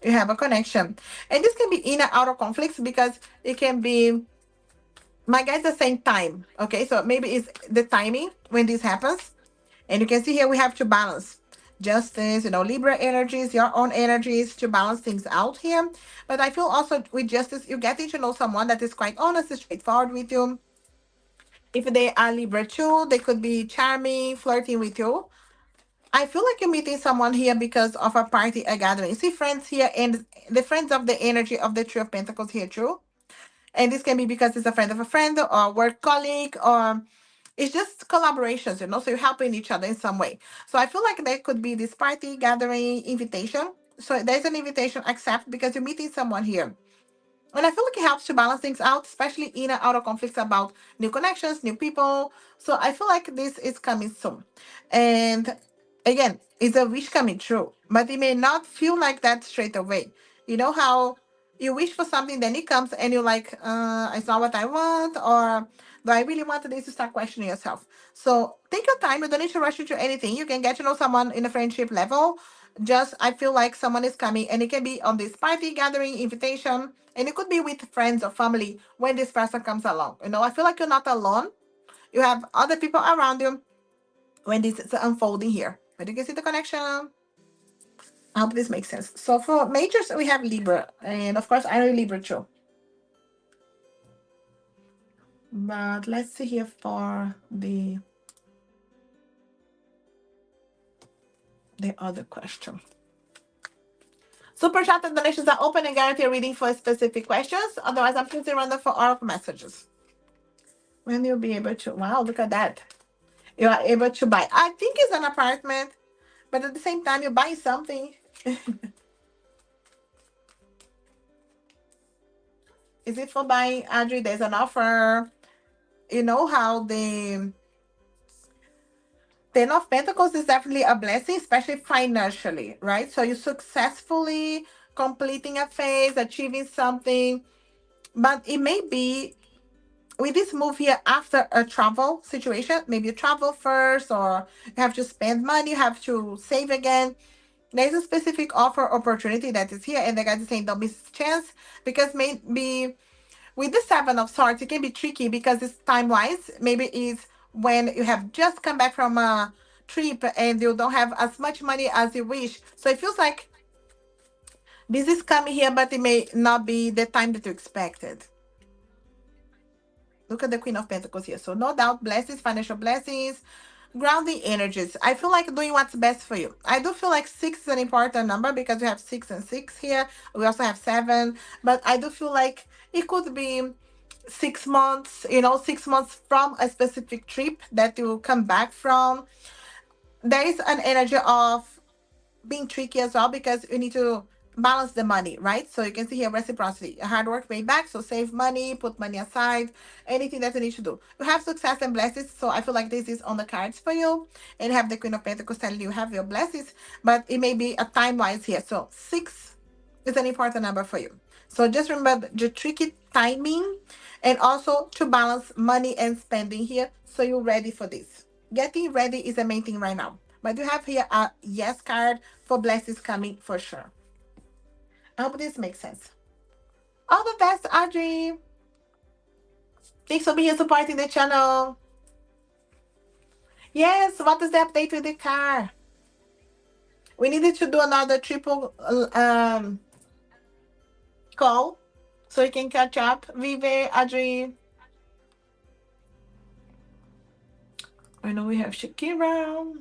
Speaker 1: you have a connection. And this can be in and out of conflicts because it can be, my guys are saying time. Okay, so maybe it's the timing when this happens. And you can see here we have to balance justice, Libra energies, your own energies to balance things out here. But I feel also with justice, you're getting to know someone that is quite honest, straightforward with you. If they are Libra too, they could be charming, flirting with you. I feel like you're meeting someone here because of a party, a gathering. See friends here and the friends of the energy of the Three of Pentacles here too. And this can be because it's a friend of a friend or a work colleague, or it's just collaborations, so you're helping each other in some way. So I feel like there could be this party, gathering, invitation. So there's an invitation, accept, because you're meeting someone here. And I feel like it helps to balance things out, especially in and out of conflicts about new connections, new people. So I feel like this is coming soon. And again, it's a wish coming true, but it may not feel like that straight away. You know how you wish for something, then it comes and you're like, it's not what I want, or do I really want this? To start questioning yourself. So take your time. You don't need to rush into anything. You can get to know someone in a friendship level. Just, I feel like someone is coming, and it can be on this party, gathering, invitation, and it could be with friends or family when this person comes along. I feel like you're not alone. You have other people around you when this is unfolding here. But you can see the connection. I hope this makes sense. So for majors, we have Libra. And of course, I know Libra too. But let's see here for the other question. Super chat and donations are open and guarantee reading for specific questions. Otherwise, I'm please random for all messages. When you'll be able to, wow, look at that. You are able to buy. I think it's an apartment, but at the same time, you're buying something. Is it for buying, Adri? There's an offer. You know how the Ten of Pentacles is definitely a blessing, especially financially, right? So you're successfully completing a phase, achieving something, but it may be with this move here after a travel situation. Maybe you travel first, or you have to spend money, you have to save again. There's a specific offer opportunity that is here, and the guys are saying don't miss this chance, because maybe with the Seven of Swords, it can be tricky because it's time wise. Maybe it's when you have just come back from a trip and you don't have as much money as you wish. So it feels like this is coming here, but it may not be the time that you expected. Look at the Queen of Pentacles here. So no doubt, blessings, financial blessings, grounding energies. I feel like doing what's best for you. I do feel like six is an important number because we have six and six here. We also have seven, but I do feel like it could be 6 months, 6 months from a specific trip that you come back from. There is an energy of being tricky as well because you need to balance the money, right? So you can see here reciprocity, hard work paid back. So save money, put money aside, anything that you need to do. You have success and blessings. So I feel like this is on the cards for you. And you have the Queen of Pentacles telling you have your blessings, but it may be a time wise here. So six is an important number for you. So just remember the tricky timing and also to balance money and spending here. So you're ready for this. Getting ready is the main thing right now. But you have here a yes card for blessings coming for sure. I hope this makes sense. All the best, Audrey. Thanks for being here supporting the channel. Yes, what is the update with the car? We needed to do another triple call so you can catch up. Vive, Audrey. I know we have Shakira.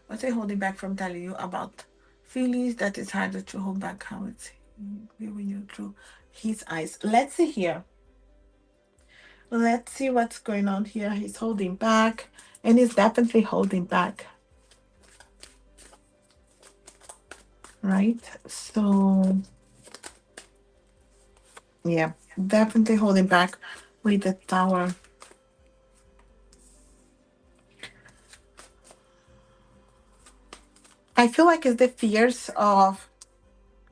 Speaker 1: What's it holding back from telling you about feelings that is harder to hold back? How it's viewing you through his eyes. Let's see here. Let's see what's going on here. He's holding back, and he's definitely holding back. Right? So, yeah, definitely holding back with the Tower. I feel like it's the fears of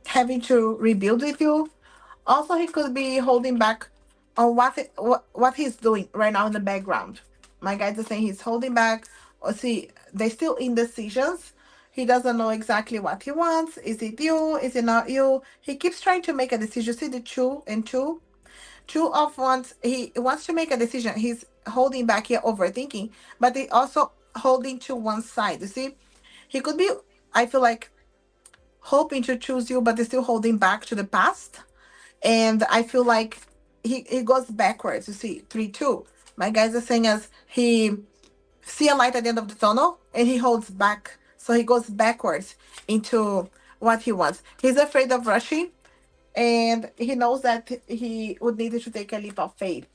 Speaker 1: having to rebuild with you. Also, he could be holding back on what he's doing right now in the background. My guys are saying he's holding back. Or see, they're still indecisions. He doesn't know exactly what he wants. Is it you? Is it not you? He keeps trying to make a decision. See the two and two? Two of wands. He wants to make a decision. He's holding back here, overthinking, but he also holding to one side. You see? He could be, I feel like, hoping to choose you, but he's still holding back to the past. And I feel like he goes backwards. You see, 3-2. My guys are saying as he see a light at the end of the tunnel and he holds back. So he goes backwards into what he wants. He's afraid of rushing and he knows that he would need to take a leap of faith,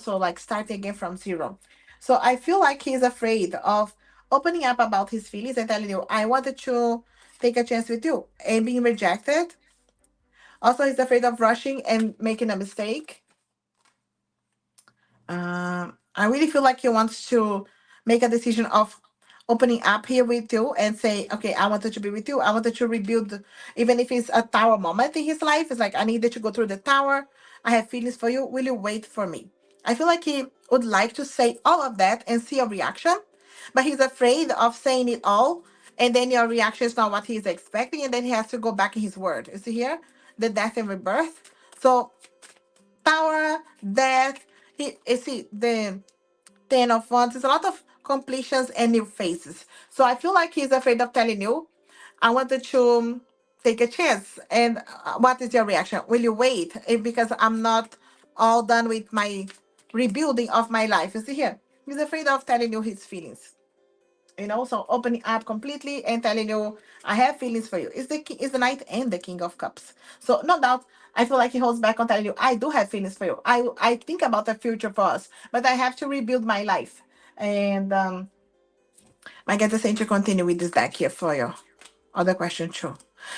Speaker 1: so like starting again from zero. So I feel like he's afraid of opening up about his feelings and telling you, I wanted to take a chance with you and being rejected. Also, he's afraid of rushing and making a mistake. I really feel like he wants to make a decision of opening up here with you and say, okay, I wanted to be with you. I wanted to rebuild, even if it's a tower moment in his life. It's like, I needed to go through the tower. I have feelings for you. Will you wait for me? I feel like he would like to say all of that and see a reaction, but he's afraid of saying it all. And then your reaction is not what he's expecting. And then he has to go back in his word. You see here? The death and rebirth. So tower, death. You see the 10 of Wands. There's a lot of completions and new phases. So I feel like he's afraid of telling you, I wanted to take a chance. And what is your reaction? Will you wait? Because I'm not all done with my rebuilding of my life. You see here? He's afraid of telling you his feelings. So opening up completely and telling you, I have feelings for you. Is the Knight and the King of Cups. So no doubt, I feel like he holds back on telling you, I do have feelings for you. I think about the future for us, but I have to rebuild my life. And I get the same to continue with this deck here for you. Other question too.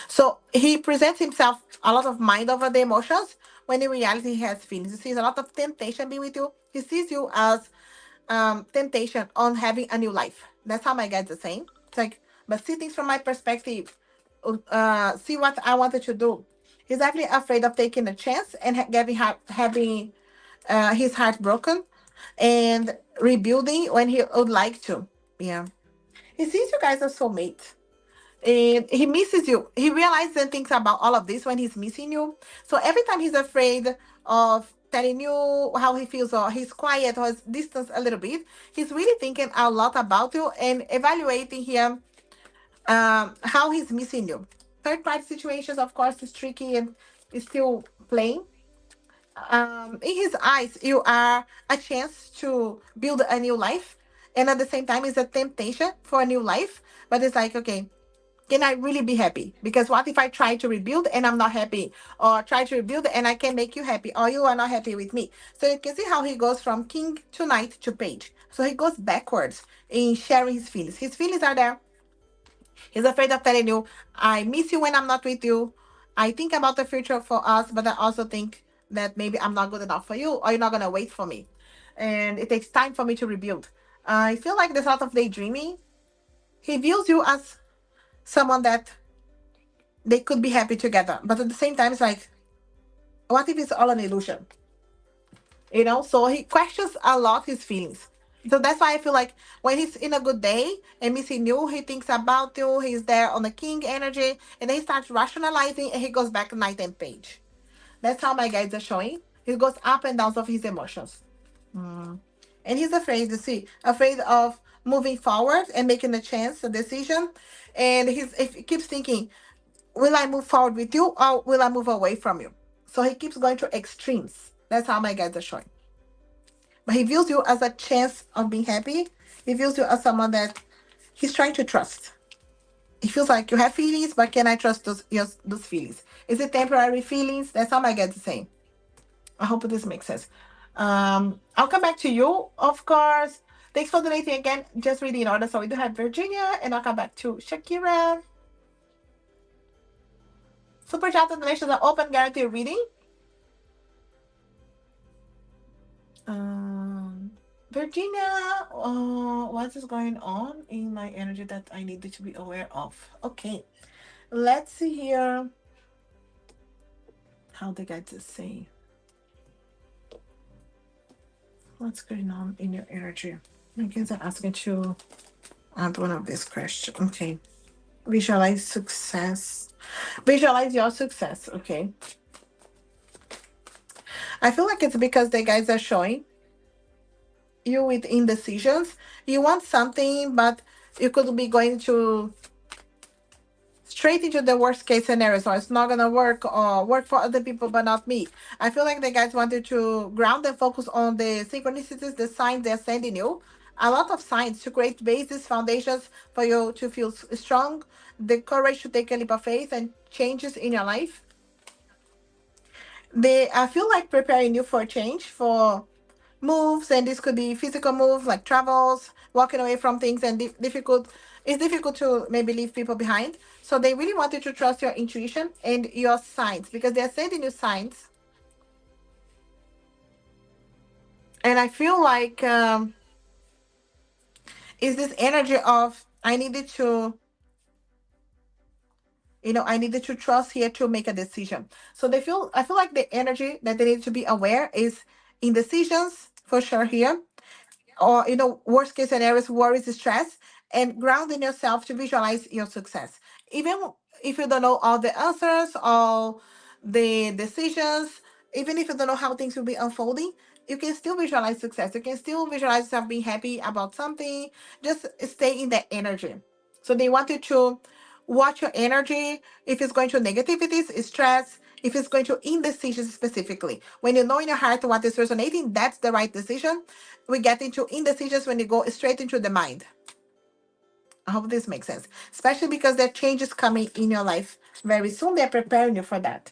Speaker 1: So he presents himself a lot of mind over the emotions when in reality he has feelings. He sees a lot of temptation being with you. He sees you as temptation on having a new life. That's how my guides are saying. It's like, but see things from my perspective. See what I wanted to do. He's actually afraid of taking a chance and having his heart broken and rebuilding when he would like to. Yeah. He sees you guys as soulmates. And he misses you. He realizes and thinks about all of this when he's missing you. So every time he's afraid of telling you how he feels, or he's quiet or he's distant a little bit, he's really thinking a lot about you and evaluating here how he's missing you. Third party situations, of course, is tricky and is still playing. In his eyes, you are a chance to build a new life, and at the same time, it's a temptation for a new life. But it's like, okay, can I really be happy? Because what if I try to rebuild and I'm not happy, or try to rebuild and I can make you happy, or you are not happy with me? So you can see how he goes from king to knight to page. So he goes backwards in sharing his feelings. His feelings are there. He's afraid of telling you, I miss you when I'm not with you. I think about the future for us, but I also think that maybe I'm not good enough for you, or you're not going to wait for me. And it takes time for me to rebuild. I feel like there's a lot of daydreaming. He views you as someone that they could be happy together. But at the same time, it's like, what if it's all an illusion? So he questions a lot his feelings. So that's why I feel like when he's in a good day and missing you, he thinks about you, he's there on the king energy, and then he starts rationalizing and he goes back to night and page. That's how my guides are showing. He goes up and down of his emotions. And he's afraid, you see, afraid of moving forward and making a chance, a decision. And if he keeps thinking, will I move forward with you or will I move away from you? So he keeps going to extremes. That's how my guides are showing. But he views you as a chance of being happy. He views you as someone that he's trying to trust. He feels like you have feelings, but can I trust those feelings? Is it temporary feelings? That's how my guides are saying. I hope this makes sense. I'll come back to you, of course. Thanks for donating again. Just reading in order. So we do have Virginia, and I'll come back to Shakira. Super chat and donations are open, guarantee reading. Um, Virginia, what is going on in my energy that I needed to be aware of? Okay, let's see here how the guides is saying. What's going on in your energy? I guess I'm asking to add one of these questions. Okay, visualize success. Visualize your success. Okay, I feel like it's because the guides are showing you with indecisions. You want something, but you could be going to straight into the worst case scenario. So it's not gonna work, or work for other people but not me. I feel like the guys wanted to ground and focus on the synchronicities, the signs they're sending you. A lot of signs to create bases, foundations for you to feel strong, the courage to take a leap of faith and changes in your life. They I feel like preparing you for change, for moves, and this could be physical moves like travels, walking away from things, and difficult. It's difficult to maybe leave people behind. So they really want you to trust your intuition and your signs, because they're sending you signs. And I feel like is this energy of I needed to trust here to make a decision. So I feel like the energy that they need to be aware is indecisions for sure here, or worst case scenarios, worries, stress, and grounding yourself to visualize your success, even if you don't know all the answers, all the decisions, even if you don't know how things will be unfolding. You can still visualize success, you can still visualize yourself being happy about something. Just stay in that energy. So they want you to watch your energy. If it's going to negativities, stress, if it's going to indecision specifically. When you know in your heart what is resonating, that's the right decision. We get into indecisions when you go straight into the mind. I hope this makes sense. Especially because there are changes coming in your life very soon. They're preparing you for that.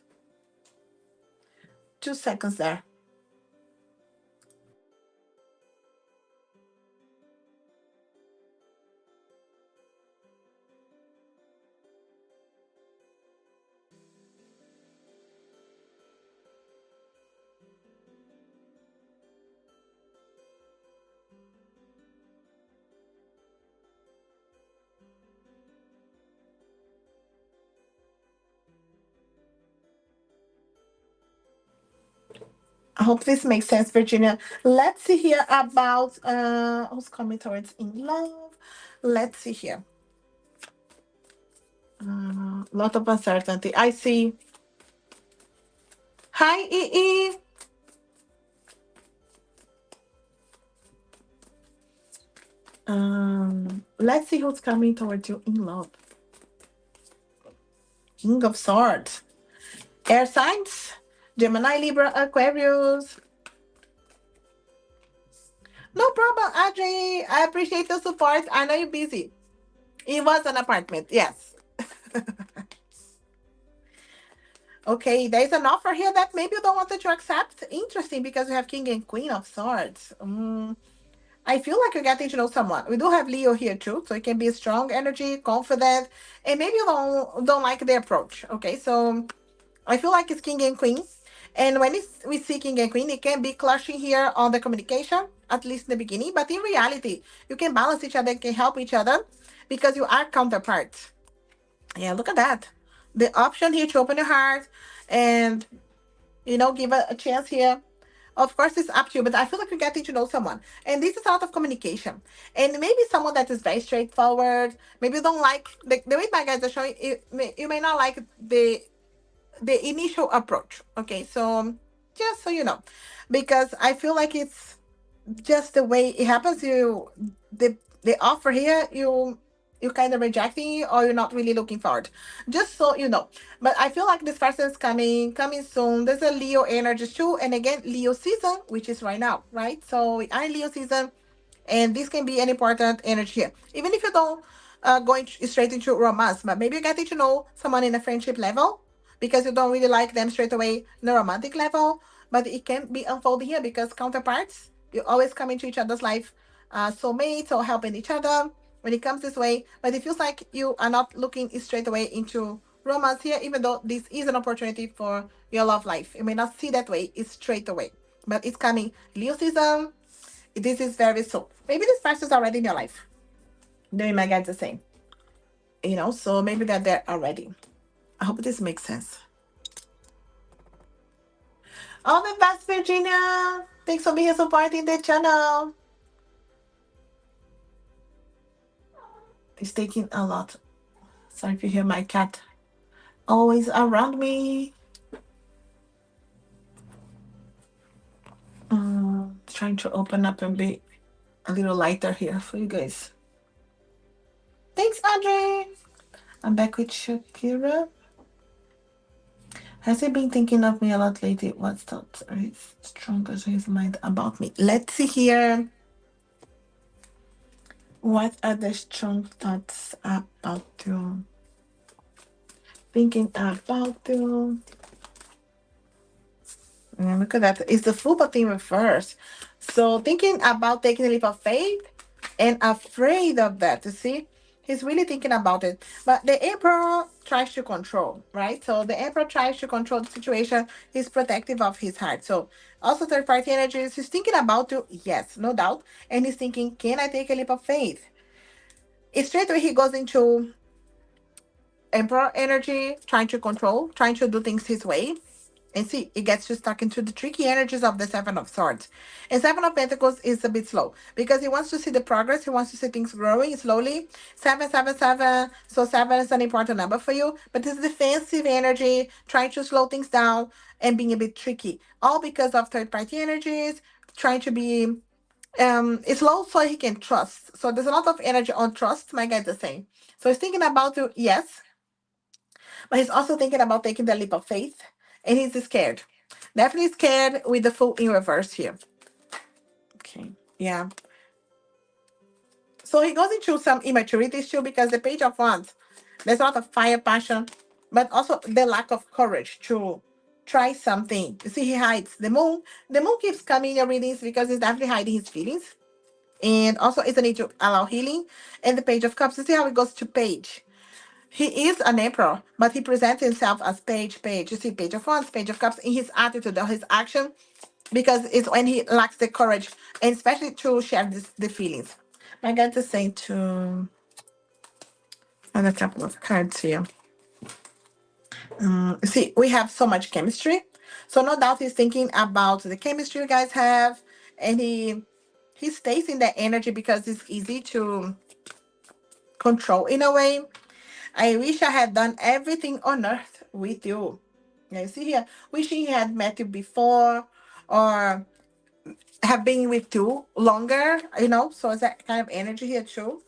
Speaker 1: 2 seconds there. I hope this makes sense, Virginia. Let's see here about who's coming towards in love. Let's see here. Lot of uncertainty. I see. Hi, EE. Let's see who's coming towards you in love. King of Swords. Air signs. Gemini, Libra, Aquarius. No problem, Audrey. I appreciate the support. I know you're busy. It was an apartment, yes. Okay, there's an offer here that maybe you don't want to accept. Interesting, because we have King and Queen of Swords. I feel like you're getting to know someone. We do have Leo here too, so it can be strong energy, confident, and maybe you don't like the approach. Okay, so I feel like it's King and Queen, and when we see King and Queen, it can be clashing here on the communication, at least in the beginning. But in reality, you can balance each other, can help each other, because you are counterparts. Yeah, look at that. The option here to open your heart and give a chance here. Of course, it's up to you, but I feel like you're getting to know someone. And this is out of communication. And maybe someone that is very straightforward. Maybe you don't like the way my guys are showing, you may not like the initial approach. Okay, so just so you know. Because I feel like it's just the way it happens. The offer here, you kind of rejecting it, or you're not really looking forward, just so you know. But I feel like this person is coming soon. There's a Leo energy too, and again, Leo season, which is right now, right? So we are in Leo season, and this can be an important energy here, even if you don't going straight into romance, but maybe you're getting to know someone in a friendship level, because you don't really like them straight away in a romantic level. But it can be unfolding here, because counterparts, you always come into each other's life, soulmates or helping each other when it comes this way. But it feels like you are not looking straight away into romance here, even though this is an opportunity for your love life. You may not see that way, it's straight away, but it's coming. Leo season, this is very soon. Maybe this person's already in your life. Doing my guys the same. So maybe they're there already. I hope this makes sense. All the best, Virginia. Thanks for being supporting the channel. It's taking a lot. Sorry if you hear my cat always around me. Trying to open up and be a little lighter here for you guys. Thanks, Andre. I'm back with Shakira. Has he been thinking of me a lot lately? What thoughts are his strongest in his mind about me? Let's see here. What are the strong thoughts about you? Thinking about you. Look at that. It's the full but in reverse. So thinking about taking a leap of faith and afraid of that. You see? He's really thinking about it. But the emperor tries to control, right? So the emperor tries to control the situation. He's protective of his heart. So also third party energies. He's thinking about you, yes, no doubt. And he's thinking, can I take a leap of faith? It's straight away he goes into emperor energy, trying to control, trying to do things his way. And see, it gets you stuck into the tricky energies of the Seven of Swords. And Seven of Pentacles is a bit slow, because he wants to see the progress. He wants to see things growing slowly. 777. So 7 is an important number for you. But this defensive energy, trying to slow things down and being a bit tricky. All because of third party energies, trying to be it's low so he can trust. So there's a lot of energy on trust, my guy the same. So he's thinking about you, yes, but he's also thinking about taking the leap of faith, and he's scared. Definitely scared with the full in reverse here. Okay, yeah. So he goes into some immaturity too, because the Page of Wands, there's a lot of fire, passion, but also the lack of courage to try something. You see, he hides the moon. The moon keeps coming in your readings because he's definitely hiding his feelings. And also, it's a need to allow healing. And the Page of Cups, you see how it goes to Page. He is an emperor, but he presents himself as page. You see, Page of Wands, Page of Cups in his attitude or his action, because it's when he lacks the courage, and especially to share the feelings. I got to say to and a couple of cards here. See, we have so much chemistry, so no doubt he's thinking about the chemistry you guys have, and he stays in that energy because it's easy to control in a way. I wish I had done everything on earth with you. Yeah, you see here, wishing he had met you before, or have been with you longer, so it's that kind of energy here too.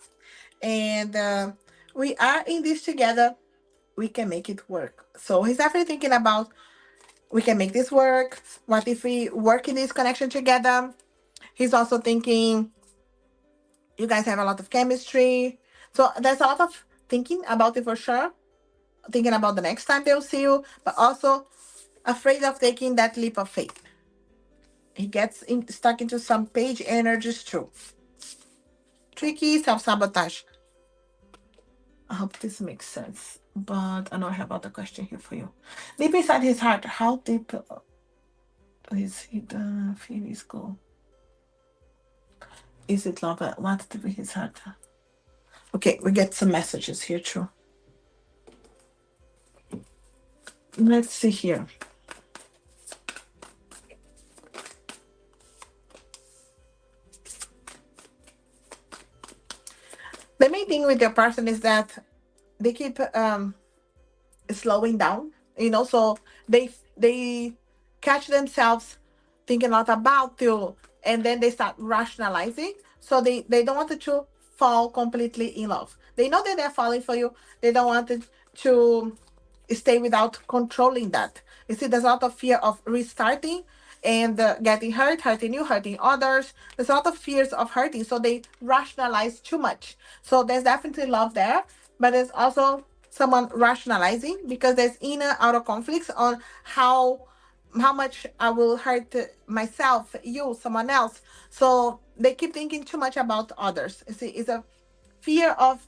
Speaker 1: And we are in this together. We can make it work. So he's definitely thinking about, we can make this work. What if we work in this connection together? He's also thinking you guys have a lot of chemistry. So there's a lot of thinking about it for sure. Thinking about the next time they'll see you, but also afraid of taking that leap of faith. He gets stuck into some page energies too. Tricky self sabotage. I hope this makes sense. But I know I have other question here for you. Deep inside his heart, how deep is he the feelings go? Is it love? What's deep in his heart? Okay, we get some messages here too. Let's see here. The main thing with your person is that they keep slowing down, so they catch themselves thinking a lot about you, and then they start rationalizing, so they don't want to fall completely in love. They know that they're falling for you. They don't want it to stay without controlling that. You see, there's a lot of fear of restarting and getting hurt, hurting you, hurting others. There's a lot of fears of hurting, so they rationalize too much. So there's definitely love there, but there's also someone rationalizing because there's inner outer conflicts on how much I will hurt myself, you, someone else. So they keep thinking too much about others. You see, it's a fear of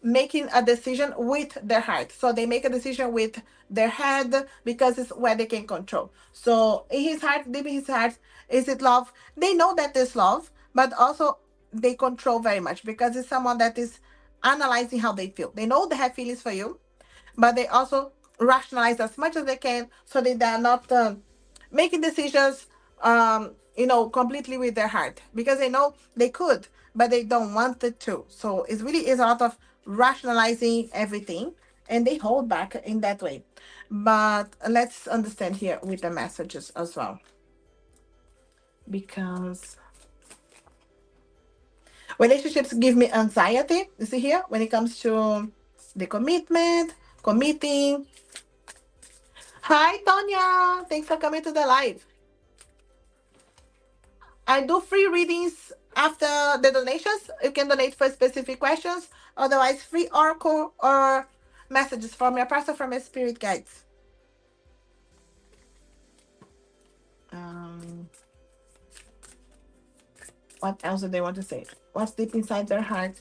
Speaker 1: making a decision with their heart. So they make a decision with their head because it's where they can control. So in his heart, deep in his heart, is it love? They know that there's love, but also they control very much because it's someone that is analyzing how they feel. They know they have feelings for you, but they also rationalize as much as they can so that they're not making decisions completely with their heart, because they know they could, but they don't want it to. So it really is a lot of rationalizing everything, and they hold back in that way. But let's understand here with the messages as well, because relationships give me anxiety, you see here, when it comes to the commitment, committing. Hi, Tonya. Thanks for coming to the live. I do free readings after the donations. You can donate for specific questions. Otherwise, free oracle or messages from your person, from your spirit guides. Um, what else do they want to say? What's deep inside their heart?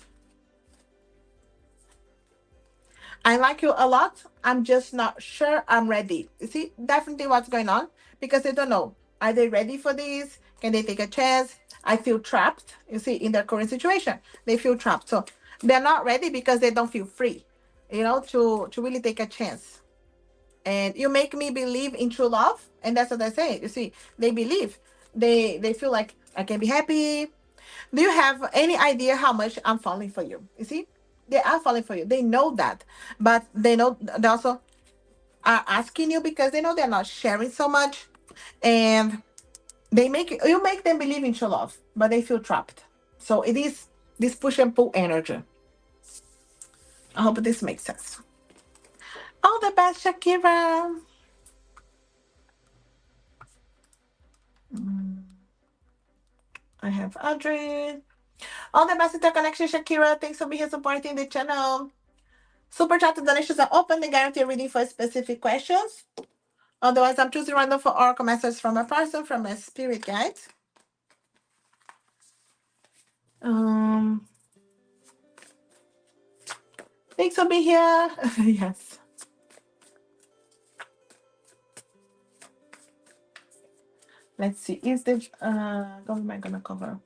Speaker 1: I like you a lot. I'm just not sure I'm ready. You see, definitely what's going on, because they don't know. Are they ready for this? Can they take a chance? I feel trapped. You see, in their current situation, they feel trapped. So they're not ready because they don't feel free, to really take a chance. And you make me believe in true love, and that's what I say. You see, they believe. They feel like I can be happy. Do you have any idea how much I'm falling for you? You see, they are falling for you. They know that, but they know they also are asking you because they know they're not sharing so much, and you make them believe in true love, but they feel trapped. So it is this push and pull energy. I hope this makes sense. All the best, Shakira. I have Audrey. All the best interconnection, Shakira. Thanks for being here supporting the channel. Super chat donations are open. They guarantee reading for specific questions. Otherwise, I'm choosing random for oracle messages from a person, from a spirit guide. Um, thanks for being here. Yes. Let's see. Is the government gonna cover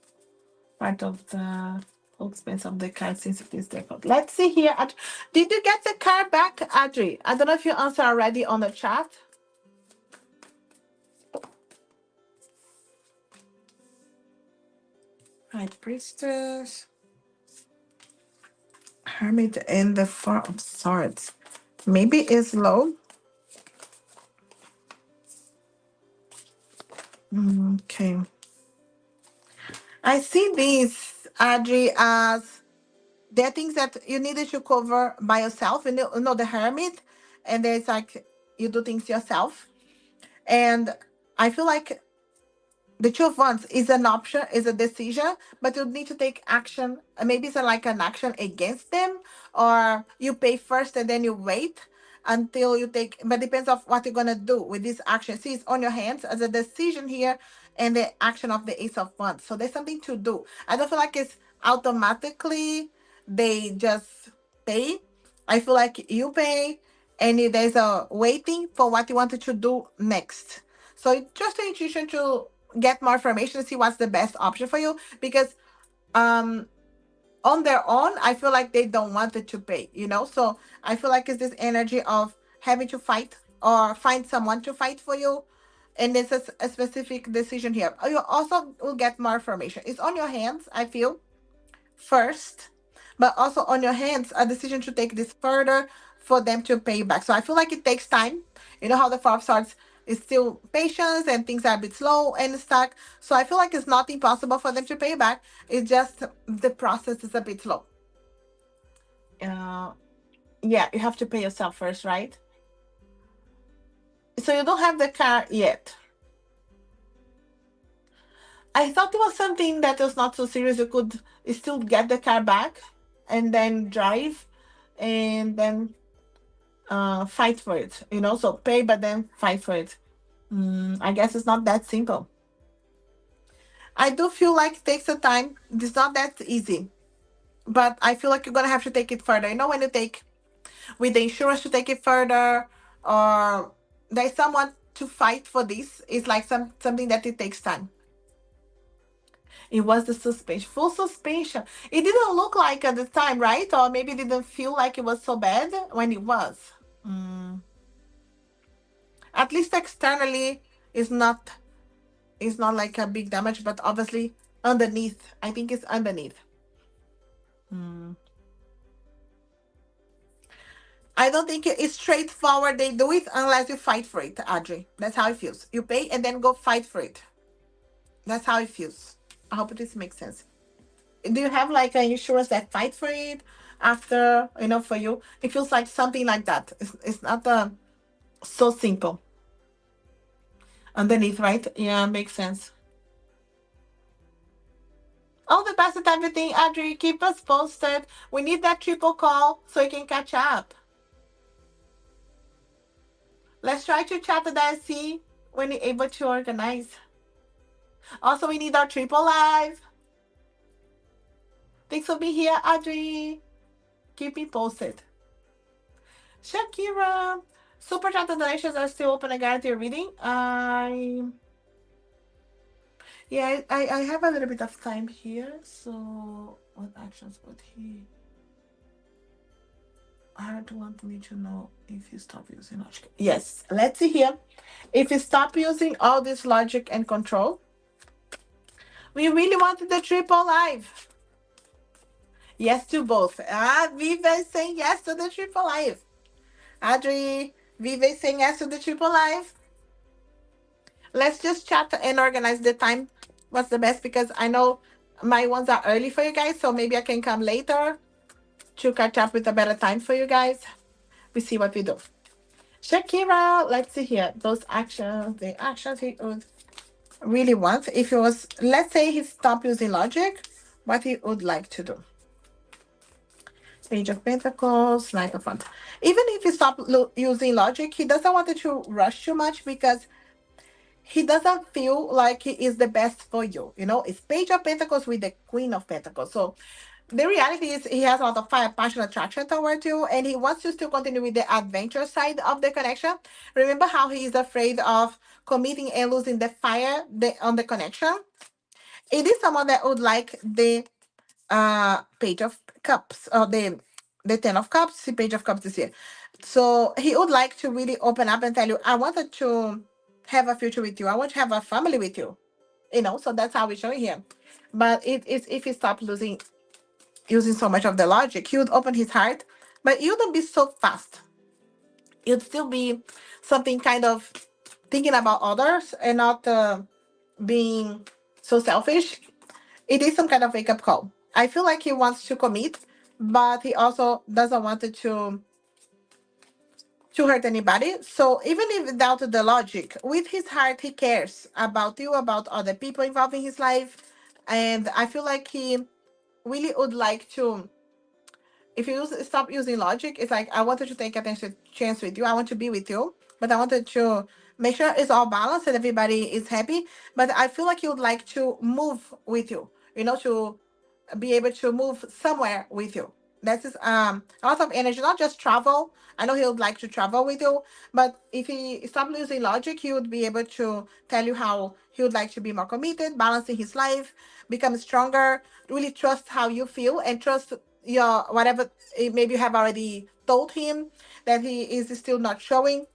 Speaker 1: part of the whole expense of the card since it is their fault? Let's see here. Did you get the card back, Adri? I don't know if you answered already on the chat. High Priestess, Hermit, and the Four of Swords. Maybe it's low. Okay. I see this, Adri, as there are things that you needed to cover by yourself. You know the hermit, and there's like you do things yourself. And I feel like the two of wands is an option, is a decision, but you need to take action. Maybe it's like an action against them, or you pay first and then you wait until you take. But depends of what you're gonna do with this action. See, it's on your hands as a decision here, and the action of the ace of wands. So there's something to do. I don't feel like it's automatically they just pay. I feel like you pay, and there's a waiting for what you wanted to do next. So it's just an intuition to get more information to see what's the best option for you, because um on their own I feel like they don't want it to pay. So I feel like it's this energy of having to fight or find someone to fight for you, and it's a specific decision here. You also will get more information. It's on your hands, I feel, first, but also on your hands a decision to take this further for them to pay you back. So I feel like it takes time. You know how the Four of Swords is still patience and things are a bit slow and stuck. So I feel like it's not impossible for them to pay you back. It's just the process is a bit slow. Uh, yeah, you have to pay yourself first, right? So you don't have the car yet. I thought it was something that was not so serious. You could still get the car back and then drive and then fight for it. So pay but then fight for it. I guess it's not that simple. I do feel like it takes a time. It's not that easy, but I feel like you're gonna have to take it further. When you take with the insurance to take it further, or there's someone to fight for this. It's like something that it takes time. It was the suspension, full suspension. It didn't look like at the time, right? Or maybe it didn't feel like it was so bad when it was. Mm. At least externally, it's not like a big damage, but obviously underneath, I think it's underneath. Mm. I don't think it's straightforward. They do it unless you fight for it, Audrey. That's how it feels. You pay and then go fight for it. That's how it feels. I hope this makes sense. Do you have like an insurance that fight for it after, for you? It feels like something like that. It's not so simple. Underneath, right? Yeah, makes sense. All the best with everything, Audrey. Keep us posted. We need that triple call so we can catch up. Let's try to chat and then see when you're able to organize. Also, we need our triple live. Thanks for being here, Audrey. Keep me posted. Shakira. Super chat and donations are still open. I guarantee you're reading. Yeah, I have a little bit of time here. So, what actions would he? Hard want me to know if you stop using logic. Yes, let's see here. If you stop using all this logic and control, we really wanted the triple live. Yes to both. Viva is saying yes to the triple live. Adri, Viva is saying yes to the triple live. Let's just chat and organize the time. What's the best? Because I know my ones are early for you guys, so maybe I can come later to catch up with a better time for you guys. We see what we do. Shakira, let's see here. Those actions, the actions he would really want. If he was, let's say he stopped using logic, what he would like to do. Page of Pentacles, Knight of Wands. Even if he stopped using logic, he doesn't want it to rush too much because he doesn't feel like he is the best for you. It's Page of Pentacles with the Queen of Pentacles. So the reality is he has a lot of fire, passion, attraction toward you, and he wants to still continue with the adventure side of the connection. Remember how he is afraid of committing and losing the fire on the connection? It is someone that would like the Page of Cups, or the Ten of Cups. The Page of Cups is here. So he would like to really open up and tell you, I wanted to have a future with you. I want to have a family with you. So that's how we show here. But it is if he stops using so much of the logic, he would open his heart, but it wouldn't be so fast. It would still be something kind of thinking about others and not being so selfish. It is some kind of wake up call. I feel like he wants to commit, but he also doesn't want it to hurt anybody. So even if without the logic, with his heart, he cares about you, about other people involved in his life. And I feel like he really would like to, if you stop using logic, it's like, I wanted to take attention chance with you. I want to be with you, but I wanted to make sure it's all balanced and everybody is happy. But I feel like he would like to move with you, to be able to move somewhere with you. That is a lot of energy, not just travel. I know he would like to travel with you, but if he stop losing logic, he would be able to tell you how he would like to be more committed, balancing his life, become stronger, really trust how you feel and trust your whatever maybe you have already told him that he is still not showing.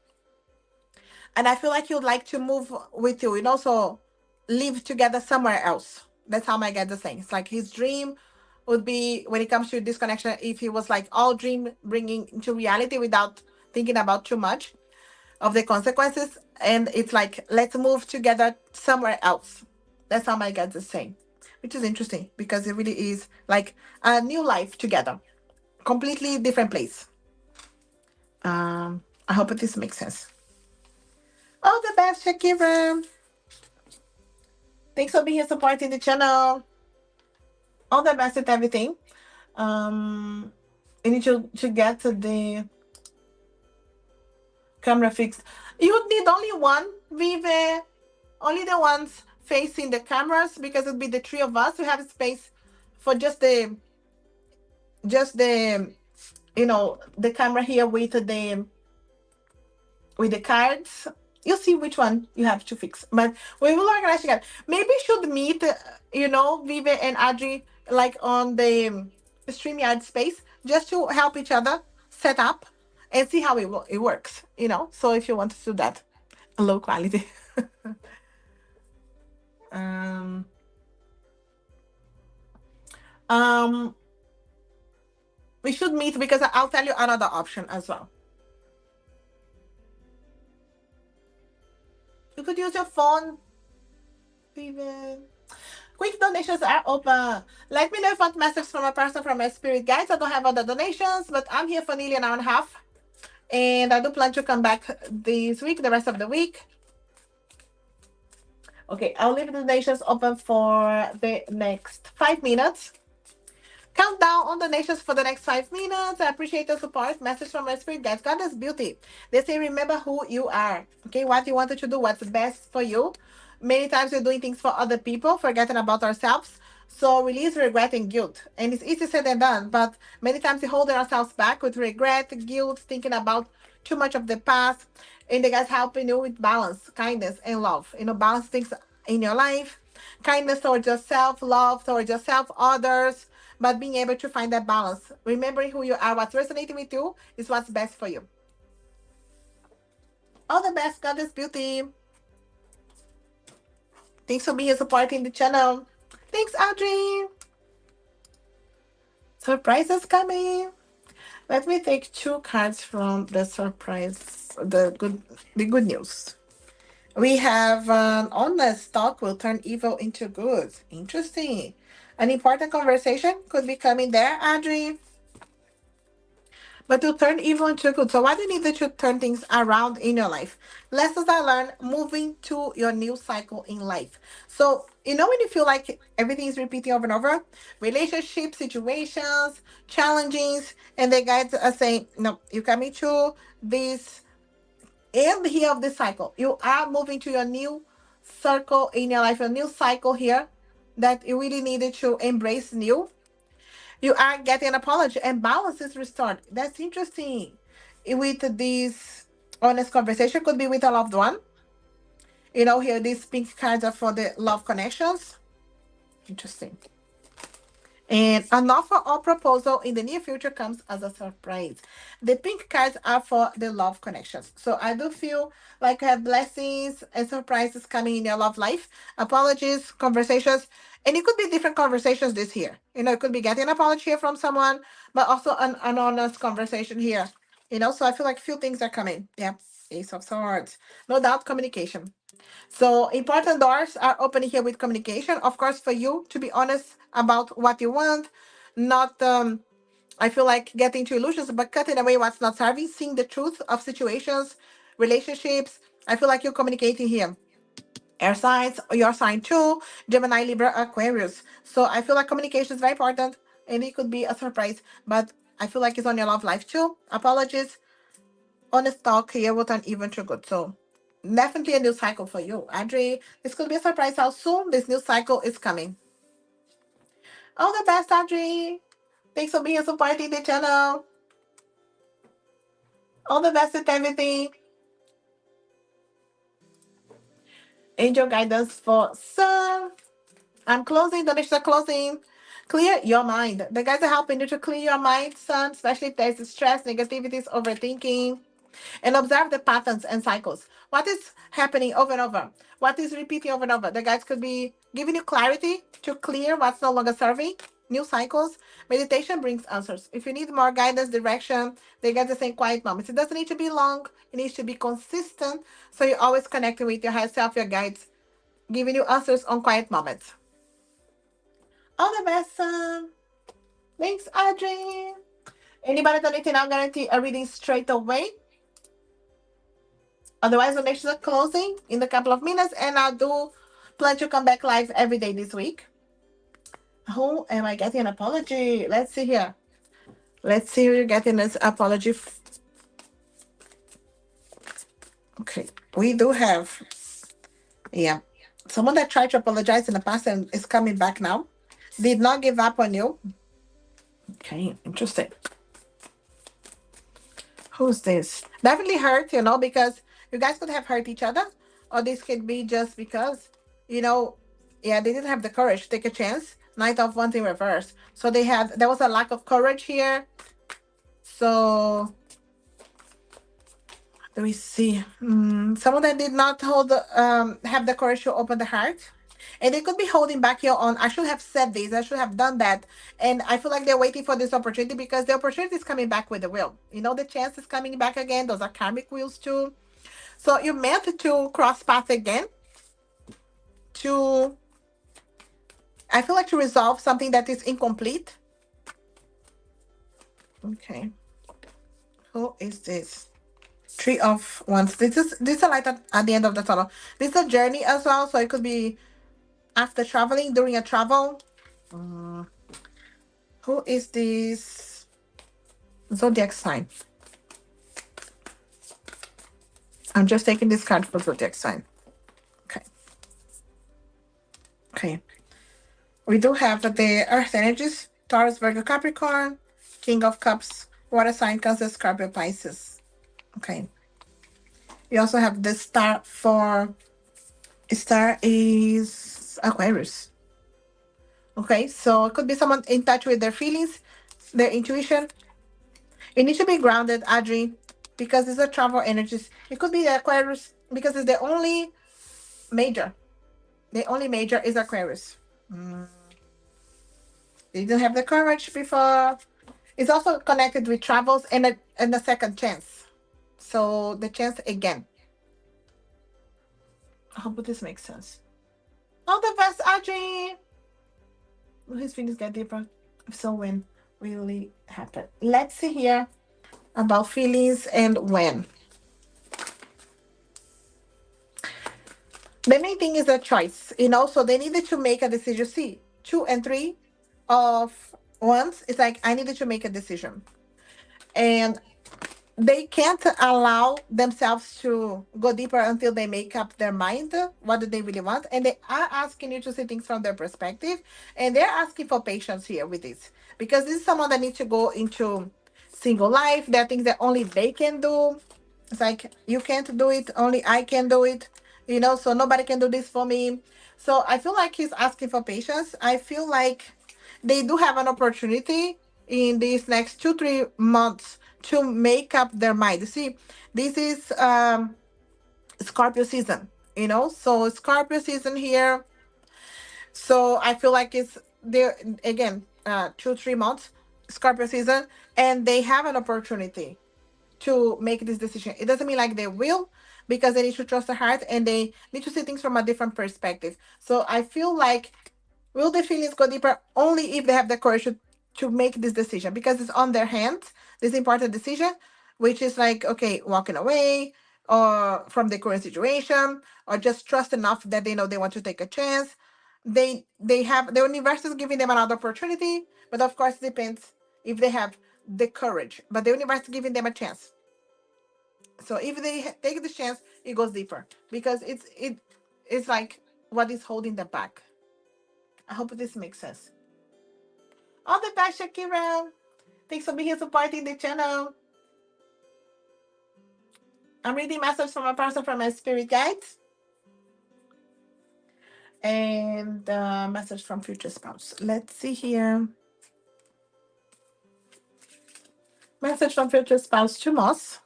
Speaker 1: And I feel like he would like to move with you, so live together somewhere else. That's how my guide is saying. It's like his dream would be, when it comes to this connection, if he was like all dream bringing into reality without thinking about too much of the consequences. And it's like, let's move together somewhere else. That's how my guide is saying, which is interesting because it really is like a new life together, completely different place. I hope this makes sense. All the best, Shakira. Thanks for being here supporting the channel. All the best with everything. You need to get to the camera fixed. You would need only one, Vive. Only the ones facing the cameras because it'll be the three of us. We have space for just the the camera here with the cards. You'll see which one you have to fix. But we will organize together. Maybe should meet, Vive and Adri, like on the StreamYard space, just to help each other set up and see how it works, So if you want to do that, low quality. um, um, we should meet because I'll tell you another option as well. You could use your phone, Vive. Quick donations are open. Let me know if you want message from a person from my spirit guides. I don't have other donations, but I'm here for nearly an hour and a half. And I do plan to come back this week, the rest of the week. Okay, I'll leave the donations open for the next 5 minutes. Countdown on donations for the next 5 minutes. I appreciate the support. Message from my spirit guides. God is beauty. They say, remember who you are. Okay, what you wanted to do, what's best for you. Many times we're doing things for other people, forgetting about ourselves. So release regret and guilt. And it's easy said than done, but many times we're holding ourselves back with regret, guilt, thinking about too much of the past. And the guys helping you with balance, kindness, and love. Balance things in your life. Kindness towards yourself, love towards yourself, others, but being able to find that balance. Remembering who you are, what's resonating with you is what's best for you. All the best, Goddess Beauty. Thanks for being supporting the channel. Thanks, Audrey. Surprises coming. Let me take two cards from the surprise, the good news. We have honest stock will turn evil into good. Interesting. An important conversation could be coming there, Audrey. But to turn evil into good. So why do you need to turn things around in your life? Lessons I learned moving to your new cycle in life. So, when you feel like everything is repeating over and over, relationships, situations, challenges, and the guides are saying, no, you're coming to this end here of the cycle. You are moving to your new circle in your life, a new cycle here that you really needed to embrace new. You are getting an apology and balance is restored. That's interesting. With this honest conversation, could be with a loved one. Here these pink cards are for the love connections. Interesting. And an offer or proposal in the near future comes as a surprise. The pink cards are for the love connections. So I do feel like I have blessings and surprises coming in your love life. Apologies, conversations, and it could be different conversations this year. It could be getting an apology here from someone, but also an honest conversation here. So I feel like a few things are coming. Yeah. Ace of Swords. No doubt communication. So important doors are opening here with communication. Of course, for you to be honest about what you want, not I feel like getting to illusions, but cutting away what's not serving, seeing the truth of situations, relationships. I feel like you're communicating here. Air signs, your sign too, Gemini, Libra, Aquarius. So I feel like communication is very important and it could be a surprise, but I feel like it's on your love life too. Apologies. Honest talk here with an even too good. So definitely a new cycle for you, Audrey. This could be a surprise how soon this new cycle is coming. All the best, Audrey. Thanks for being supporting the channel. All the best with everything. Angel guidance for some. I'm closing. Donations are closing. Clear your mind. The guys are helping you to clear your mind, son, especially if there's stress, negativities, overthinking, and observe the patterns and cycles. What is happening over and over? What is repeating over and over? The guides could be giving you clarity to clear what's no longer serving. New cycles. Meditation brings answers. If you need more guidance, direction, they get the same quiet moments. It doesn't need to be long. It needs to be consistent. So you're always connecting with your higher self, your guides, giving you answers on quiet moments. All the best, son. Thanks, Audrey. Anybody donating, I'll guarantee a reading straight away. Otherwise, donations are closing in a couple of minutes, and I do plan to come back live every day this week. Who am I getting an apology? Let's see here. Let's see who you're getting this apology. Okay, we do have, yeah, someone that tried to apologize in the past and is coming back now. Did not give up on you. Okay, interesting. Who's this? Definitely hurt, because you guys could have hurt each other, or this could be just because, you know, yeah, they didn't have the courage to take a chance. Knight of Wands in reverse. So there was a lack of courage here. So, let me see. Someone that did not have the courage to open the heart. And they could be holding back here on, I should have said this, I should have done that. And I feel like they're waiting for this opportunity because the opportunity is coming back with the will. The chance is coming back again. Those are karmic wheels too. So you're meant to cross path again to, I feel like, to resolve something that is incomplete. Okay. Who is this? Three of Wands. This is a light at the end of the tunnel. This is a journey as well. So it could be after traveling, during a travel. Who is this zodiac sign? I'm just taking this card for zodiac sign. Okay. Okay. We do have the Earth energies: Taurus, Virgo, Capricorn, King of Cups, Water sign, Cancer, Scorpio, Pisces. Okay. We also have the star is Aquarius. Okay, so it could be someone in touch with their feelings, their intuition. It needs to be grounded, Adri, because these are travel energies. It could be the Aquarius because it's the only major. The only major is Aquarius. They didn't have the courage before. It's also connected with travels and a second chance. So the chance again. I hope this makes sense. All the best, Audrey. Will his feelings get deeper? If so, when will it happen? Let's see here about feelings and when. The main thing is a choice, so they needed to make a decision. See, 2 and 3 of Wands, it's like I needed to make a decision. And they can't allow themselves to go deeper until they make up their mind. What do they really want? And they are asking you to see things from their perspective. And they're asking for patience here with this. Because this is someone that needs to go into single life. There are things that only they can do. It's like, you can't do it, only I can do it. So nobody can do this for me. So I feel like he's asking for patience. I feel like they do have an opportunity in these next 2-3 months to make up their mind. See, this is Scorpio season, so Scorpio season here. So I feel like it's there again, 2-3 months, Scorpio season, and they have an opportunity to make this decision. It doesn't mean like they will, because they need to trust their heart and they need to see things from a different perspective. So I feel like, will the feelings go deeper only if they have the courage to make this decision, because it's on their hands, this important decision, which is like, okay, walking away or from the current situation, or just trust enough that they know they want to take a chance. They have, the universe is giving them another opportunity, but of course it depends if they have the courage. But the universe is giving them a chance. So if they take the chance, it goes deeper, because it's like what is holding them back. I hope this makes sense. All the best, Shakira. Thanks for being here supporting the channel. I'm reading message from a person from my spirit guides and message from future spouse. Let's see here. Message from future spouse to Moss.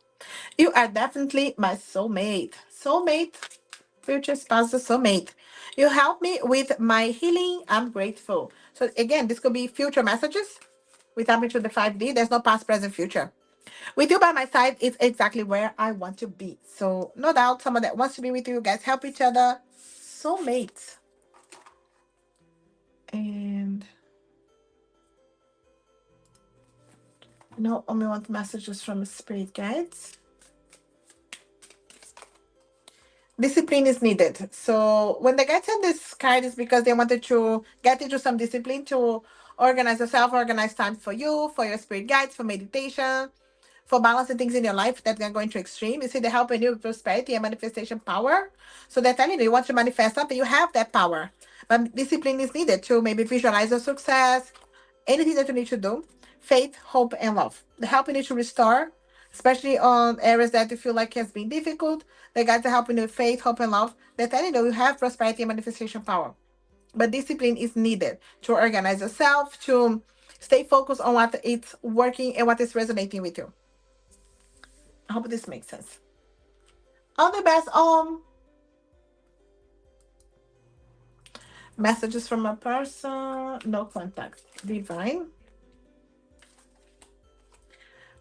Speaker 1: You are definitely my soulmate. Soulmate, future spouse, the soulmate. You help me with my healing. I'm grateful. So again, this could be future messages. We tap into the 5D. There's no past, present, future. With you by my side is exactly where I want to be. So no doubt, someone that wants to be with you, guys help each other. Soulmates. And no, only want messages from spirit guides. Discipline is needed. So when the guys send this card, is because they wanted to get into some discipline to organize yourself, organize time for you, for your spirit guides, for meditation, for balancing things in your life that are going to extreme. You see, they're helping you with prosperity and manifestation power. So they're telling you, you want to manifest something, you have that power. But discipline is needed to maybe visualize your success, anything that you need to do. Faith, hope, and love. They're helping you to restore, especially on areas that you feel like has been difficult. The guys are helping you with faith, hope, and love. They're telling you, you have prosperity and manifestation power. But discipline is needed to organize yourself, to stay focused on what it's working and what is resonating with you. I hope this makes sense. All the best. Messages from a person, no contact. Divine.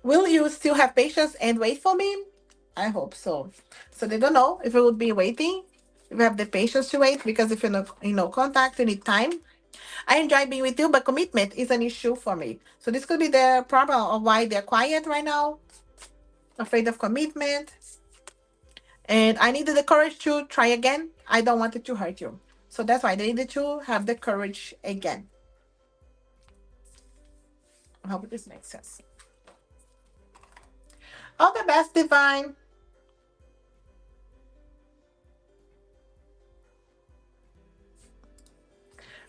Speaker 1: Will you still have patience and wait for me? I hope so. So they don't know if it would be waiting. If you have the patience to wait, because if you're not in no contact, you need time. I enjoy being with you, but commitment is an issue for me. So this could be the problem of why they're quiet right now, afraid of commitment. And I needed the courage to try again. I don't want it to hurt you. So that's why they needed to have the courage again. I hope this makes sense. All the best, Divine.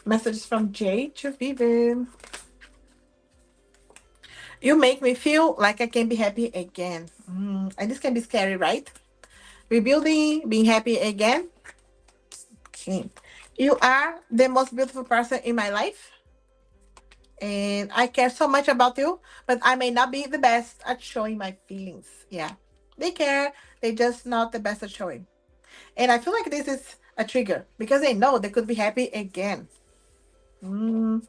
Speaker 1: Messages from Jay to Vivian. You make me feel like I can be happy again. And this can be scary, right? Rebuilding, being happy again. Okay. You are the most beautiful person in my life. And I care so much about you, but I may not be the best at showing my feelings. Yeah. They care, they're just not the best at showing. And I feel like this is a trigger because they know they could be happy again. Mm.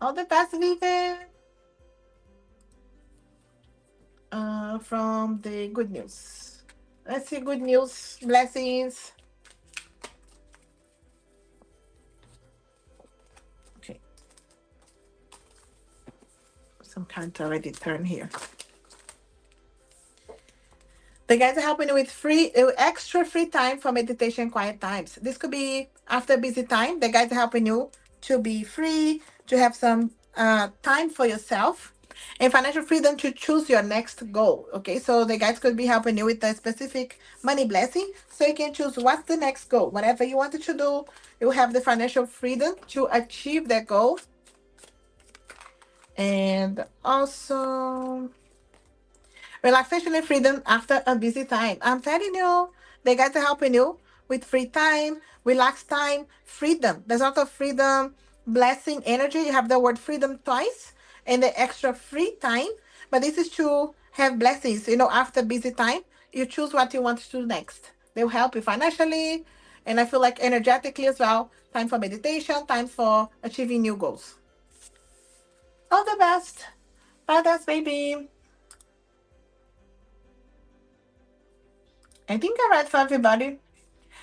Speaker 1: All the best, Vivian. From the good news. Let's see, good news, blessings. Okay. Some cards already turned here. The guys are helping you with extra free time for meditation, quiet times. This could be after busy time. The guys are helping you to be free, to have some time for yourself, and financial freedom to choose your next goal. Okay, so the guys could be helping you with a specific money blessing, so you can choose what's the next goal. Whatever you wanted to do, you have the financial freedom to achieve that goal. And also relaxation and freedom after a busy time. I'm telling you, they guys are helping you with free time, relaxed time, freedom. There's a lot of freedom, blessing, energy. You have the word freedom twice and the extra free time. But this is to have blessings. After busy time, you choose what you want to do next. They'll help you financially, and I feel like energetically as well. Time for meditation, time for achieving new goals. All the best. Bye, baby. I think I read for everybody.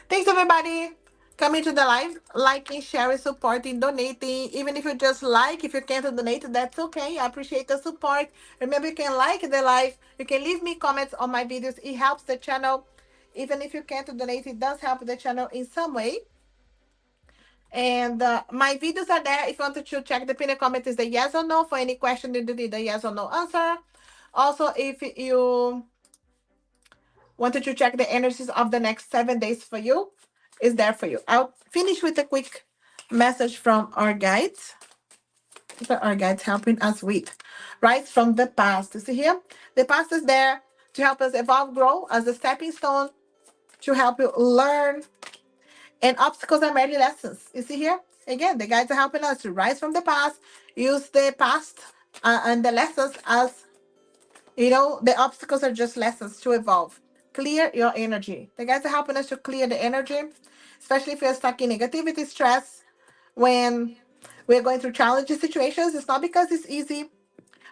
Speaker 1: Thanks, everybody. Coming to the live, liking, sharing, supporting, donating. Even if you just like, if you can't donate, that's okay. I appreciate the support. Remember, you can like the live. You can leave me comments on my videos. It helps the channel. Even if you can't donate, it does help the channel in some way. And my videos are there. If you want to check the pinned comment, is the yes or no. For any question, you need the yes or no answer. Also, if you wanted to check the energies of the next 7 days for you, is there for you. I'll finish with a quick message from our guides. What are our guides helping us with? Right from the past. You see here? The past is there to help us evolve, grow as a stepping stone to help you learn. And obstacles are merely lessons. You see here? Again, the guides are helping us to rise from the past, use the past and the lessons as, the obstacles are just lessons to evolve. Clear your energy. The guides are helping us to clear the energy, especially if you're stuck in negativity, stress. When we're going through challenging situations, it's not because it's easy,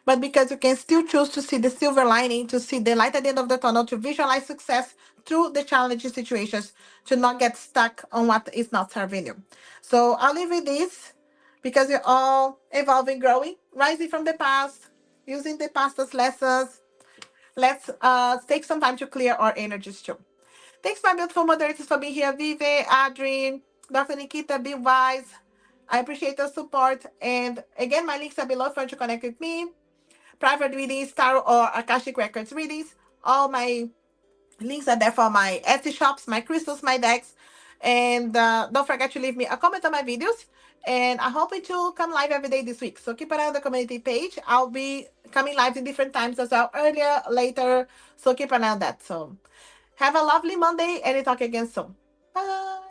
Speaker 1: but because you can still choose to see the silver lining, to see the light at the end of the tunnel, to visualize success through the challenging situations, to not get stuck on what is not serving you. So I'll leave with this because you're all evolving, growing, rising from the past, using the past as lessons. Let's take some time to clear our energies too. Thanks, my beautiful moderators, for being here. Vive, Adrian, Dr. Nikita, be wise. I appreciate the support. And again, my links are below for you to connect with me. Private readings, tarot or Akashic Records readings. All my links are there for my Etsy shops, my crystals, my decks. And don't forget to leave me a comment on my videos. And I'm hoping to come live every day this week. So keep an eye on the community page. I'll be coming live in different times as well, earlier, later. So keep an eye on that. So have a lovely Monday and we'll talk again soon. Bye.